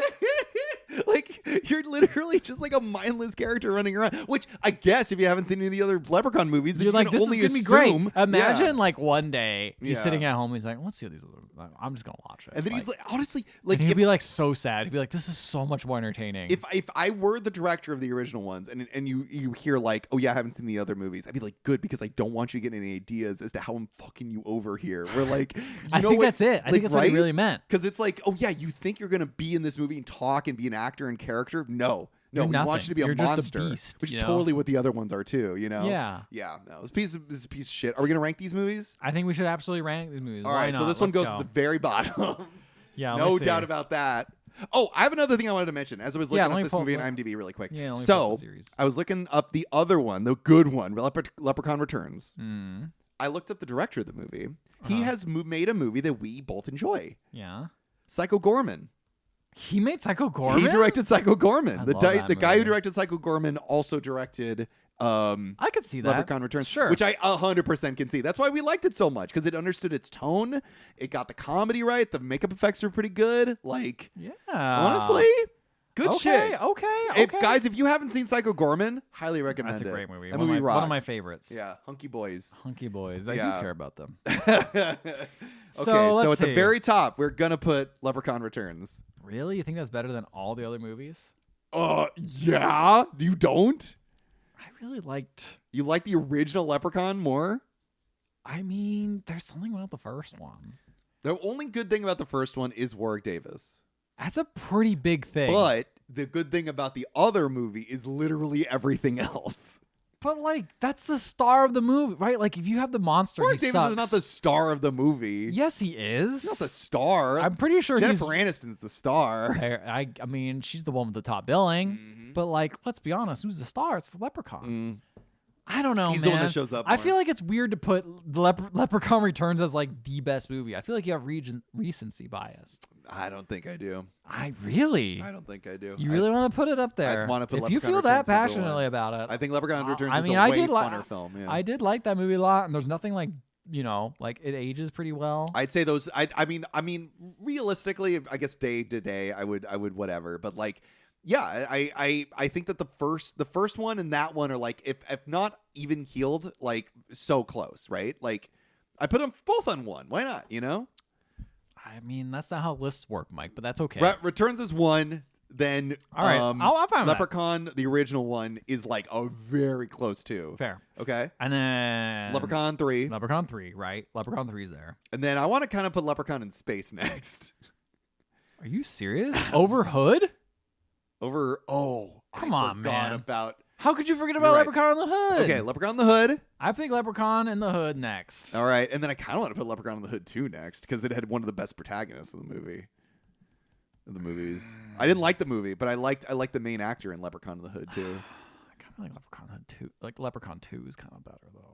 [SPEAKER 1] Like, you're literally just like a mindless character running around. Which I guess if you haven't seen any of the other Leprechaun movies, then
[SPEAKER 2] You're
[SPEAKER 1] you
[SPEAKER 2] like,
[SPEAKER 1] can
[SPEAKER 2] this is
[SPEAKER 1] only
[SPEAKER 2] gonna be
[SPEAKER 1] assume.
[SPEAKER 2] great. Imagine like one day he's
[SPEAKER 1] Yeah.
[SPEAKER 2] sitting at home. He's like, let's see what these. I'm just gonna watch it.
[SPEAKER 1] And then he's like, honestly,
[SPEAKER 2] and
[SPEAKER 1] like
[SPEAKER 2] he'd
[SPEAKER 1] if,
[SPEAKER 2] be like so sad. He'd be like, this is so much more entertaining.
[SPEAKER 1] if I were the director of the original ones, and you hear like, "Oh yeah, I haven't seen the other movies," I'd be like, good, because I don't want you to get any ideas as to how I'm fucking you over here. We're like,
[SPEAKER 2] I think that's it. I think that's what he really meant.
[SPEAKER 1] Because it's like, oh yeah, you think you're gonna be in this movie and talk and be an actor and character? No,
[SPEAKER 2] You're
[SPEAKER 1] we want
[SPEAKER 2] nothing.
[SPEAKER 1] you to be
[SPEAKER 2] You're
[SPEAKER 1] a
[SPEAKER 2] just a
[SPEAKER 1] monster,
[SPEAKER 2] beast,
[SPEAKER 1] which is
[SPEAKER 2] you know?
[SPEAKER 1] totally what the other ones are too. You know?
[SPEAKER 2] Yeah.
[SPEAKER 1] Yeah. No, this is a piece of shit. Are we gonna rank these movies?
[SPEAKER 2] I think we should absolutely rank these movies.
[SPEAKER 1] All
[SPEAKER 2] Why
[SPEAKER 1] right. So
[SPEAKER 2] not?
[SPEAKER 1] this one
[SPEAKER 2] Let's
[SPEAKER 1] goes
[SPEAKER 2] go.
[SPEAKER 1] to the very bottom.
[SPEAKER 2] Yeah,
[SPEAKER 1] No
[SPEAKER 2] let me see.
[SPEAKER 1] doubt about that. Oh, I have another thing I wanted to mention as I was
[SPEAKER 2] Yeah,
[SPEAKER 1] looking
[SPEAKER 2] let
[SPEAKER 1] up
[SPEAKER 2] me
[SPEAKER 1] this
[SPEAKER 2] pull-
[SPEAKER 1] movie in
[SPEAKER 2] let-
[SPEAKER 1] IMDb really quick.
[SPEAKER 2] Yeah, let me pull
[SPEAKER 1] So
[SPEAKER 2] up the series.
[SPEAKER 1] I was looking up the other one, the good one, Leprechaun Returns.
[SPEAKER 2] Mm,
[SPEAKER 1] I looked up the director of the movie. He
[SPEAKER 2] Uh-huh.
[SPEAKER 1] has made a movie that we both enjoy,
[SPEAKER 2] yeah.
[SPEAKER 1] Psycho Gorman.
[SPEAKER 2] He made Psycho Gorman.
[SPEAKER 1] He directed Psycho Gorman.
[SPEAKER 2] I
[SPEAKER 1] The
[SPEAKER 2] love that
[SPEAKER 1] guy who
[SPEAKER 2] movie.
[SPEAKER 1] directed Psycho Gorman also directed
[SPEAKER 2] I could see that.
[SPEAKER 1] Leprechaun Returns,
[SPEAKER 2] Sure.
[SPEAKER 1] which I 100% can see. That's why we liked it so much, because it understood its tone. It got the comedy right. The makeup effects are pretty good. Like,
[SPEAKER 2] Yeah.
[SPEAKER 1] honestly, good
[SPEAKER 2] Okay.
[SPEAKER 1] shit.
[SPEAKER 2] Okay.
[SPEAKER 1] Guys, if you haven't seen Psycho Gorman, highly recommend
[SPEAKER 2] That's
[SPEAKER 1] it.
[SPEAKER 2] a great movie.
[SPEAKER 1] That
[SPEAKER 2] One of
[SPEAKER 1] movie
[SPEAKER 2] my- one of my
[SPEAKER 1] rocks.
[SPEAKER 2] favorites.
[SPEAKER 1] Yeah, hunky boys.
[SPEAKER 2] Hunky boys. I
[SPEAKER 1] Yeah.
[SPEAKER 2] do care about them.
[SPEAKER 1] Okay,
[SPEAKER 2] So, let's
[SPEAKER 1] so at the
[SPEAKER 2] see.
[SPEAKER 1] very top, we're gonna put Leprechaun Returns.
[SPEAKER 2] Really? You think that's better than all the other movies?
[SPEAKER 1] Yeah, you don't?
[SPEAKER 2] I really liked.
[SPEAKER 1] You like the original Leprechaun more?
[SPEAKER 2] I mean, there's something about the first one.
[SPEAKER 1] The only good thing about the first one is Warwick Davis.
[SPEAKER 2] That's a pretty big thing.
[SPEAKER 1] But the good thing about the other movie is literally everything else.
[SPEAKER 2] But like, that's the star of the movie, right? Like, if you have the monster,
[SPEAKER 1] Warwick
[SPEAKER 2] he
[SPEAKER 1] Davis
[SPEAKER 2] sucks.
[SPEAKER 1] is not the star of the movie.
[SPEAKER 2] Yes, he is.
[SPEAKER 1] He's not the star.
[SPEAKER 2] I'm pretty sure
[SPEAKER 1] Jennifer
[SPEAKER 2] he's.
[SPEAKER 1] Aniston's the star.
[SPEAKER 2] I mean, she's the one with the top billing.
[SPEAKER 1] Mhm.
[SPEAKER 2] But like, let's be honest, who's the star? It's the Leprechaun. I don't know,
[SPEAKER 1] He's
[SPEAKER 2] man.
[SPEAKER 1] the one that shows up
[SPEAKER 2] I
[SPEAKER 1] more.
[SPEAKER 2] feel like it's weird to put the Leprechaun Returns as like the best movie. I feel like you have recency bias.
[SPEAKER 1] I don't think I do.
[SPEAKER 2] I really.
[SPEAKER 1] I don't think I do.
[SPEAKER 2] You really want to put it up there?
[SPEAKER 1] wanna put
[SPEAKER 2] if you
[SPEAKER 1] Leprechaun
[SPEAKER 2] feel that
[SPEAKER 1] Returns number
[SPEAKER 2] passionately
[SPEAKER 1] one.
[SPEAKER 2] about it,
[SPEAKER 1] I think Leprechaun Returns
[SPEAKER 2] I
[SPEAKER 1] is
[SPEAKER 2] mean,
[SPEAKER 1] a
[SPEAKER 2] I
[SPEAKER 1] way
[SPEAKER 2] did li-
[SPEAKER 1] funner film. Yeah.
[SPEAKER 2] I did like that movie a lot, and there's nothing like like it ages pretty well.
[SPEAKER 1] I'd say those. I mean, realistically, I guess day to day, I would whatever. But like, yeah, I think that the first one and that one are like, if not even keeled, like so close, right? Like, I put them both on one. Why not? You know.
[SPEAKER 2] I mean, that's not how lists work, Mike, but that's okay.
[SPEAKER 1] Returns is one. Then
[SPEAKER 2] All right, I'm fine with that.
[SPEAKER 1] Leprechaun, the original one, is like a very close two.
[SPEAKER 2] Fair.
[SPEAKER 1] Okay.
[SPEAKER 2] And then
[SPEAKER 1] Leprechaun 3.
[SPEAKER 2] Leprechaun 3, right? Leprechaun 3's there.
[SPEAKER 1] And then I want to kind of put Leprechaun in space next.
[SPEAKER 2] Are you serious? Over Hood?
[SPEAKER 1] Over. Oh,
[SPEAKER 2] Come
[SPEAKER 1] I
[SPEAKER 2] on,
[SPEAKER 1] forgot
[SPEAKER 2] man.
[SPEAKER 1] about.
[SPEAKER 2] How could you forget about
[SPEAKER 1] You're right.
[SPEAKER 2] Leprechaun in the Hood?
[SPEAKER 1] Okay, Leprechaun in the Hood.
[SPEAKER 2] I think Leprechaun in the Hood next.
[SPEAKER 1] All right, and then I kind of want to put Leprechaun in the Hood 2 next because it had one of the best protagonists in the movie. In the movies, I didn't like the movie, but I liked the main actor in Leprechaun in the Hood too.
[SPEAKER 2] I kind of like Leprechaun Hood 2. Like Leprechaun 2 is kind of better though.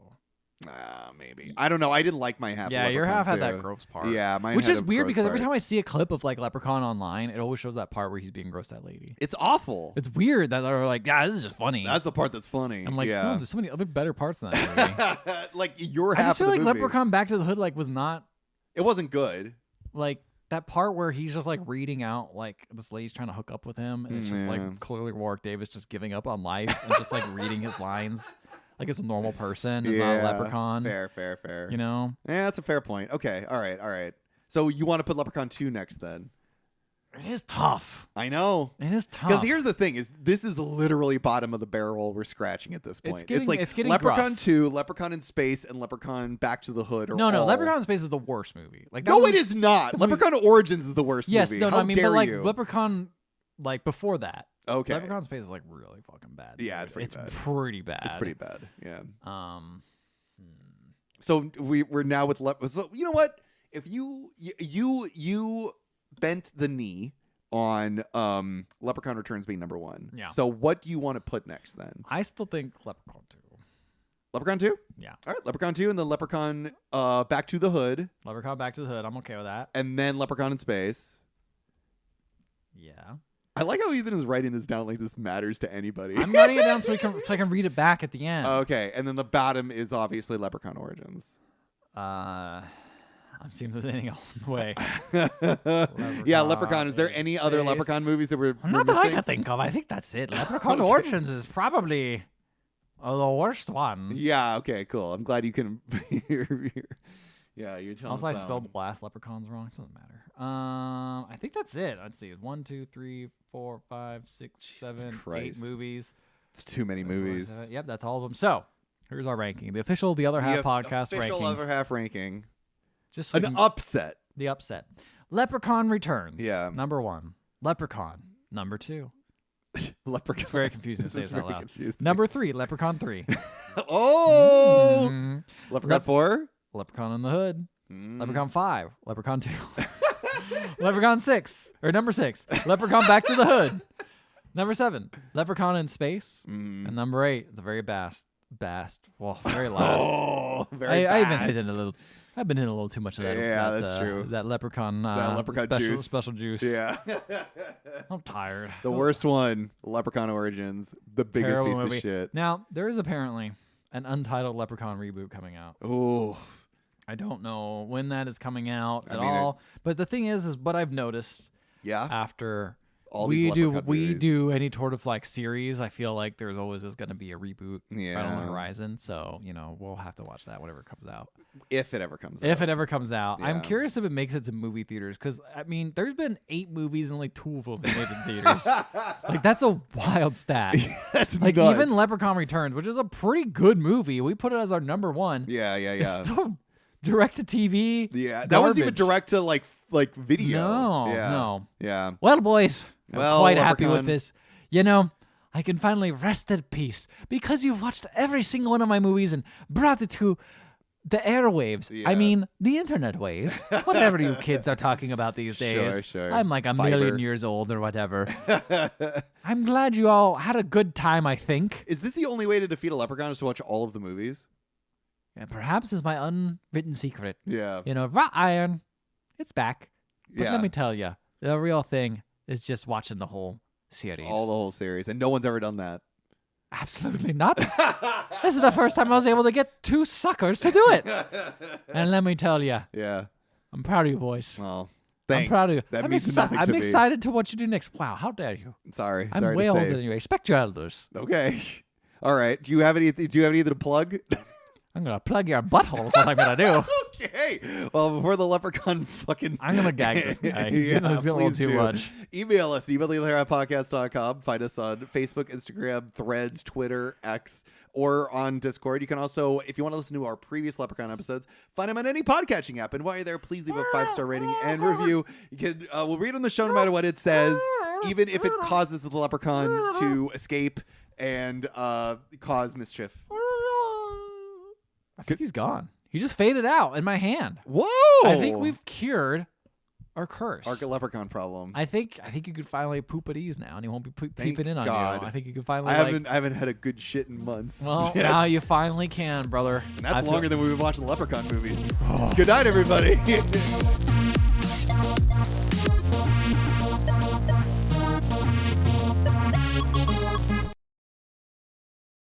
[SPEAKER 1] Maybe. I don't know. I didn't like my half.
[SPEAKER 2] Yeah,
[SPEAKER 1] of
[SPEAKER 2] your half had
[SPEAKER 1] Leprechaun
[SPEAKER 2] that
[SPEAKER 1] 2.
[SPEAKER 2] gross part.
[SPEAKER 1] Yeah, mine
[SPEAKER 2] which
[SPEAKER 1] had
[SPEAKER 2] is
[SPEAKER 1] a
[SPEAKER 2] weird
[SPEAKER 1] gross
[SPEAKER 2] because every
[SPEAKER 1] part.
[SPEAKER 2] time I see a clip of like Leprechaun online, it always shows that part where he's being gross at lady.
[SPEAKER 1] It's awful.
[SPEAKER 2] It's weird that they're like, yeah, this is just funny.
[SPEAKER 1] That's the part that's funny.
[SPEAKER 2] I'm like,
[SPEAKER 1] yeah.
[SPEAKER 2] oh, there's so many other better parts in that movie.
[SPEAKER 1] Like your
[SPEAKER 2] I
[SPEAKER 1] half
[SPEAKER 2] just feel
[SPEAKER 1] of
[SPEAKER 2] like
[SPEAKER 1] the movie.
[SPEAKER 2] Leprechaun Back to the Hood like was not
[SPEAKER 1] It wasn't good.
[SPEAKER 2] like that part where he's just like reading out like this lady's trying to hook up with him, and it's just
[SPEAKER 1] Yeah.
[SPEAKER 2] like clearly Warwick Davis just giving up on life and just like reading his lines like it's a normal person. It's not a leprechaun.
[SPEAKER 1] Fair.
[SPEAKER 2] You know?
[SPEAKER 1] Yeah, that's a fair point. Okay, all right. So you want to put Leprechaun 2 next then?
[SPEAKER 2] It is tough.
[SPEAKER 1] I know.
[SPEAKER 2] It is tough.
[SPEAKER 1] Because here's the thing: is this is literally bottom of the barrel we're scratching at this point.
[SPEAKER 2] It's getting
[SPEAKER 1] Leprechaun
[SPEAKER 2] rough.
[SPEAKER 1] 2, Leprechaun in Space, and Leprechaun Back to the Hood. Are
[SPEAKER 2] No,
[SPEAKER 1] all...
[SPEAKER 2] Leprechaun in Space is the worst movie. Like that
[SPEAKER 1] No,
[SPEAKER 2] was-
[SPEAKER 1] it is not. Leprechaun Origins is the worst
[SPEAKER 2] Yes,
[SPEAKER 1] movie.
[SPEAKER 2] no,
[SPEAKER 1] How
[SPEAKER 2] I mean,
[SPEAKER 1] dare
[SPEAKER 2] but like
[SPEAKER 1] you?
[SPEAKER 2] Leprechaun, like before that.
[SPEAKER 1] Okay.
[SPEAKER 2] Leprechaun in Space is like really fucking bad.
[SPEAKER 1] Yeah,
[SPEAKER 2] dude.
[SPEAKER 1] it's pretty bad.
[SPEAKER 2] Pretty bad.
[SPEAKER 1] It's pretty bad. Yeah. So we're now with So you know what? If you bent the knee on Leprechaun Returns being number 1.
[SPEAKER 2] Yeah.
[SPEAKER 1] So what do you want to put next then?
[SPEAKER 2] I still think Leprechaun 2.
[SPEAKER 1] Leprechaun 2?
[SPEAKER 2] Yeah.
[SPEAKER 1] All right, Leprechaun 2 and then Leprechaun Back to the Hood
[SPEAKER 2] Leprechaun Back to the Hood. I'm okay with that.
[SPEAKER 1] and then Leprechaun in Space.
[SPEAKER 2] Yeah.
[SPEAKER 1] I like how Ethan is writing this down like this matters to anybody.
[SPEAKER 2] I'm writing it down so I can read it back at the end.
[SPEAKER 1] Okay, and then the bottom is obviously Leprechaun Origins.
[SPEAKER 2] I'm seeing if there's anything else in the way.
[SPEAKER 1] Yeah, Leprechaun. Is there
[SPEAKER 2] in
[SPEAKER 1] any other
[SPEAKER 2] Space.
[SPEAKER 1] Leprechaun movies that we're
[SPEAKER 2] Not that I
[SPEAKER 1] missing?
[SPEAKER 2] can think of. I think that's it. Leprechaun
[SPEAKER 1] Okay.
[SPEAKER 2] Origins is probably the worst one.
[SPEAKER 1] Yeah. Okay. Cool. I'm glad you can. Yeah, you're telling
[SPEAKER 2] Also, I
[SPEAKER 1] us that
[SPEAKER 2] spelled
[SPEAKER 1] one.
[SPEAKER 2] the last Leprechauns wrong. It doesn't matter. I think that's it. Let's see. 1, 2, 3, 4, 5, 6, 7, 8
[SPEAKER 1] Christ.
[SPEAKER 2] movies.
[SPEAKER 1] It's too many movies.
[SPEAKER 2] Yep, that's all of them. So here's our ranking. The official The Other Half
[SPEAKER 1] The
[SPEAKER 2] podcast
[SPEAKER 1] official
[SPEAKER 2] rankings.
[SPEAKER 1] Other Half ranking.
[SPEAKER 2] Just so
[SPEAKER 1] An
[SPEAKER 2] you can-
[SPEAKER 1] upset.
[SPEAKER 2] the upset. Leprechaun Returns.
[SPEAKER 1] Yeah.
[SPEAKER 2] Number 1. Leprechaun. Number 2.
[SPEAKER 1] Leprechaun.
[SPEAKER 2] It's very confusing to say
[SPEAKER 1] This
[SPEAKER 2] this
[SPEAKER 1] is
[SPEAKER 2] out
[SPEAKER 1] very
[SPEAKER 2] loud.
[SPEAKER 1] confusing.
[SPEAKER 2] Number 3. Leprechaun 3.
[SPEAKER 1] Oh.
[SPEAKER 2] Mhm.
[SPEAKER 1] Leprechaun 4.
[SPEAKER 2] Leprechaun in the Hood.
[SPEAKER 1] Mm.
[SPEAKER 2] Leprechaun 5. Leprechaun 2. Leprechaun 6. Or number 6. Leprechaun Back to the Hood. Number 7. Leprechaun in Space.
[SPEAKER 1] Mm.
[SPEAKER 2] And number 8. The very well, very last.
[SPEAKER 1] Oh, very
[SPEAKER 2] I've been
[SPEAKER 1] fast.
[SPEAKER 2] hitting a little. I've been hitting a little too much of that.
[SPEAKER 1] Yeah,
[SPEAKER 2] that,
[SPEAKER 1] that's true.
[SPEAKER 2] That leprechaun.
[SPEAKER 1] That leprechaun juice.
[SPEAKER 2] Special juice.
[SPEAKER 1] Yeah.
[SPEAKER 2] I'm tired.
[SPEAKER 1] The worst one, Leprechaun Origins, the biggest
[SPEAKER 2] Terrible
[SPEAKER 1] piece
[SPEAKER 2] movie.
[SPEAKER 1] of shit.
[SPEAKER 2] Now there is apparently an untitled Leprechaun reboot coming out.
[SPEAKER 1] Oh,
[SPEAKER 2] I don't know when that is coming out at
[SPEAKER 1] mean,
[SPEAKER 2] all. But the thing is what I've noticed
[SPEAKER 1] yeah.
[SPEAKER 2] after
[SPEAKER 1] All
[SPEAKER 2] we
[SPEAKER 1] these
[SPEAKER 2] do
[SPEAKER 1] Leprechaun
[SPEAKER 2] we
[SPEAKER 1] movies.
[SPEAKER 2] do any sort of like series, I feel like there's always is going to be a reboot right on
[SPEAKER 1] Yeah.
[SPEAKER 2] the horizon. So we'll have to watch that whenever it comes out.
[SPEAKER 1] If it ever comes
[SPEAKER 2] If
[SPEAKER 1] out.
[SPEAKER 2] it ever comes out. I'm
[SPEAKER 1] Yeah.
[SPEAKER 2] curious if it makes it to movie theaters because, I mean, there's been 8 movies and only 2 of them made in theaters. Like, that's a wild stat.
[SPEAKER 1] That's
[SPEAKER 2] Like,
[SPEAKER 1] nuts.
[SPEAKER 2] even Leprechaun Returns, which is a pretty good movie, we put it as our number 1.
[SPEAKER 1] Yeah.
[SPEAKER 2] It's still direct to TV.
[SPEAKER 1] Yeah. That wasn't even
[SPEAKER 2] garbage.
[SPEAKER 1] direct to like video.
[SPEAKER 2] No,
[SPEAKER 1] Yeah.
[SPEAKER 2] no.
[SPEAKER 1] Yeah.
[SPEAKER 2] Well, boys, I'm
[SPEAKER 1] Well,
[SPEAKER 2] quite happy with
[SPEAKER 1] Leprechaun.
[SPEAKER 2] this. I can finally rest at peace because you've watched every single one of my movies and brought it to the airwaves.
[SPEAKER 1] Yeah.
[SPEAKER 2] I mean, the internet waves. Whatever you kids are talking about these days.
[SPEAKER 1] Sure.
[SPEAKER 2] I'm like a
[SPEAKER 1] Fiber.
[SPEAKER 2] million years old or whatever. I'm glad you all had a good time, I think.
[SPEAKER 1] Is this the only way to defeat a leprechaun is to watch all of the movies?
[SPEAKER 2] And perhaps is my unwritten secret.
[SPEAKER 1] Yeah.
[SPEAKER 2] Wrought iron, it's back. But
[SPEAKER 1] Yeah.
[SPEAKER 2] let me tell you, the real thing is just watching the whole series.
[SPEAKER 1] All the whole series. And no one's ever done that.
[SPEAKER 2] Absolutely not. This is the first time I was able to get 2 suckers to do it. And let me tell you,
[SPEAKER 1] Yeah.
[SPEAKER 2] I'm proud of you, boys.
[SPEAKER 1] Well, thanks.
[SPEAKER 2] I'm proud of you.
[SPEAKER 1] That
[SPEAKER 2] I'm
[SPEAKER 1] means nothing to
[SPEAKER 2] I'm
[SPEAKER 1] me.
[SPEAKER 2] excited to what you do next. Wow, how dare you?
[SPEAKER 1] Sorry.
[SPEAKER 2] I'm
[SPEAKER 1] Sorry
[SPEAKER 2] way
[SPEAKER 1] to
[SPEAKER 2] older
[SPEAKER 1] say.
[SPEAKER 2] than you. Respect your elders.
[SPEAKER 1] Okay. All right. Do you have anything to plug?
[SPEAKER 2] I'm gonna plug your butthole. Is what I'm gonna do.
[SPEAKER 1] Okay. Well, before the leprechaun fucking...
[SPEAKER 2] I'm gonna gag this guy. He's getting a little
[SPEAKER 1] please
[SPEAKER 2] too
[SPEAKER 1] do.
[SPEAKER 2] much.
[SPEAKER 1] Email us, email@podcast.com. Find us on Facebook, Instagram, Threads, Twitter, X, or on Discord. You can also, if you want to listen to our previous Leprechaun episodes, find them on any podcatching app. And while you're there, please leave a 5-star rating and review. You can, we'll read on the show no matter what it says, even if it causes the leprechaun to escape and cause mischief.
[SPEAKER 2] I think he's gone. He just faded out in my hand.
[SPEAKER 1] Whoa!
[SPEAKER 2] I think we've cured our curse.
[SPEAKER 1] Our leprechaun problem.
[SPEAKER 2] I think you could finally poop at ease now, and he won't be peeping in on
[SPEAKER 1] God.
[SPEAKER 2] you. I think you can finally.
[SPEAKER 1] I haven't had a good shit in months.
[SPEAKER 2] Well, now you finally can, brother.
[SPEAKER 1] And that's longer than we've been watching the Leprechaun movies. Good night, everybody.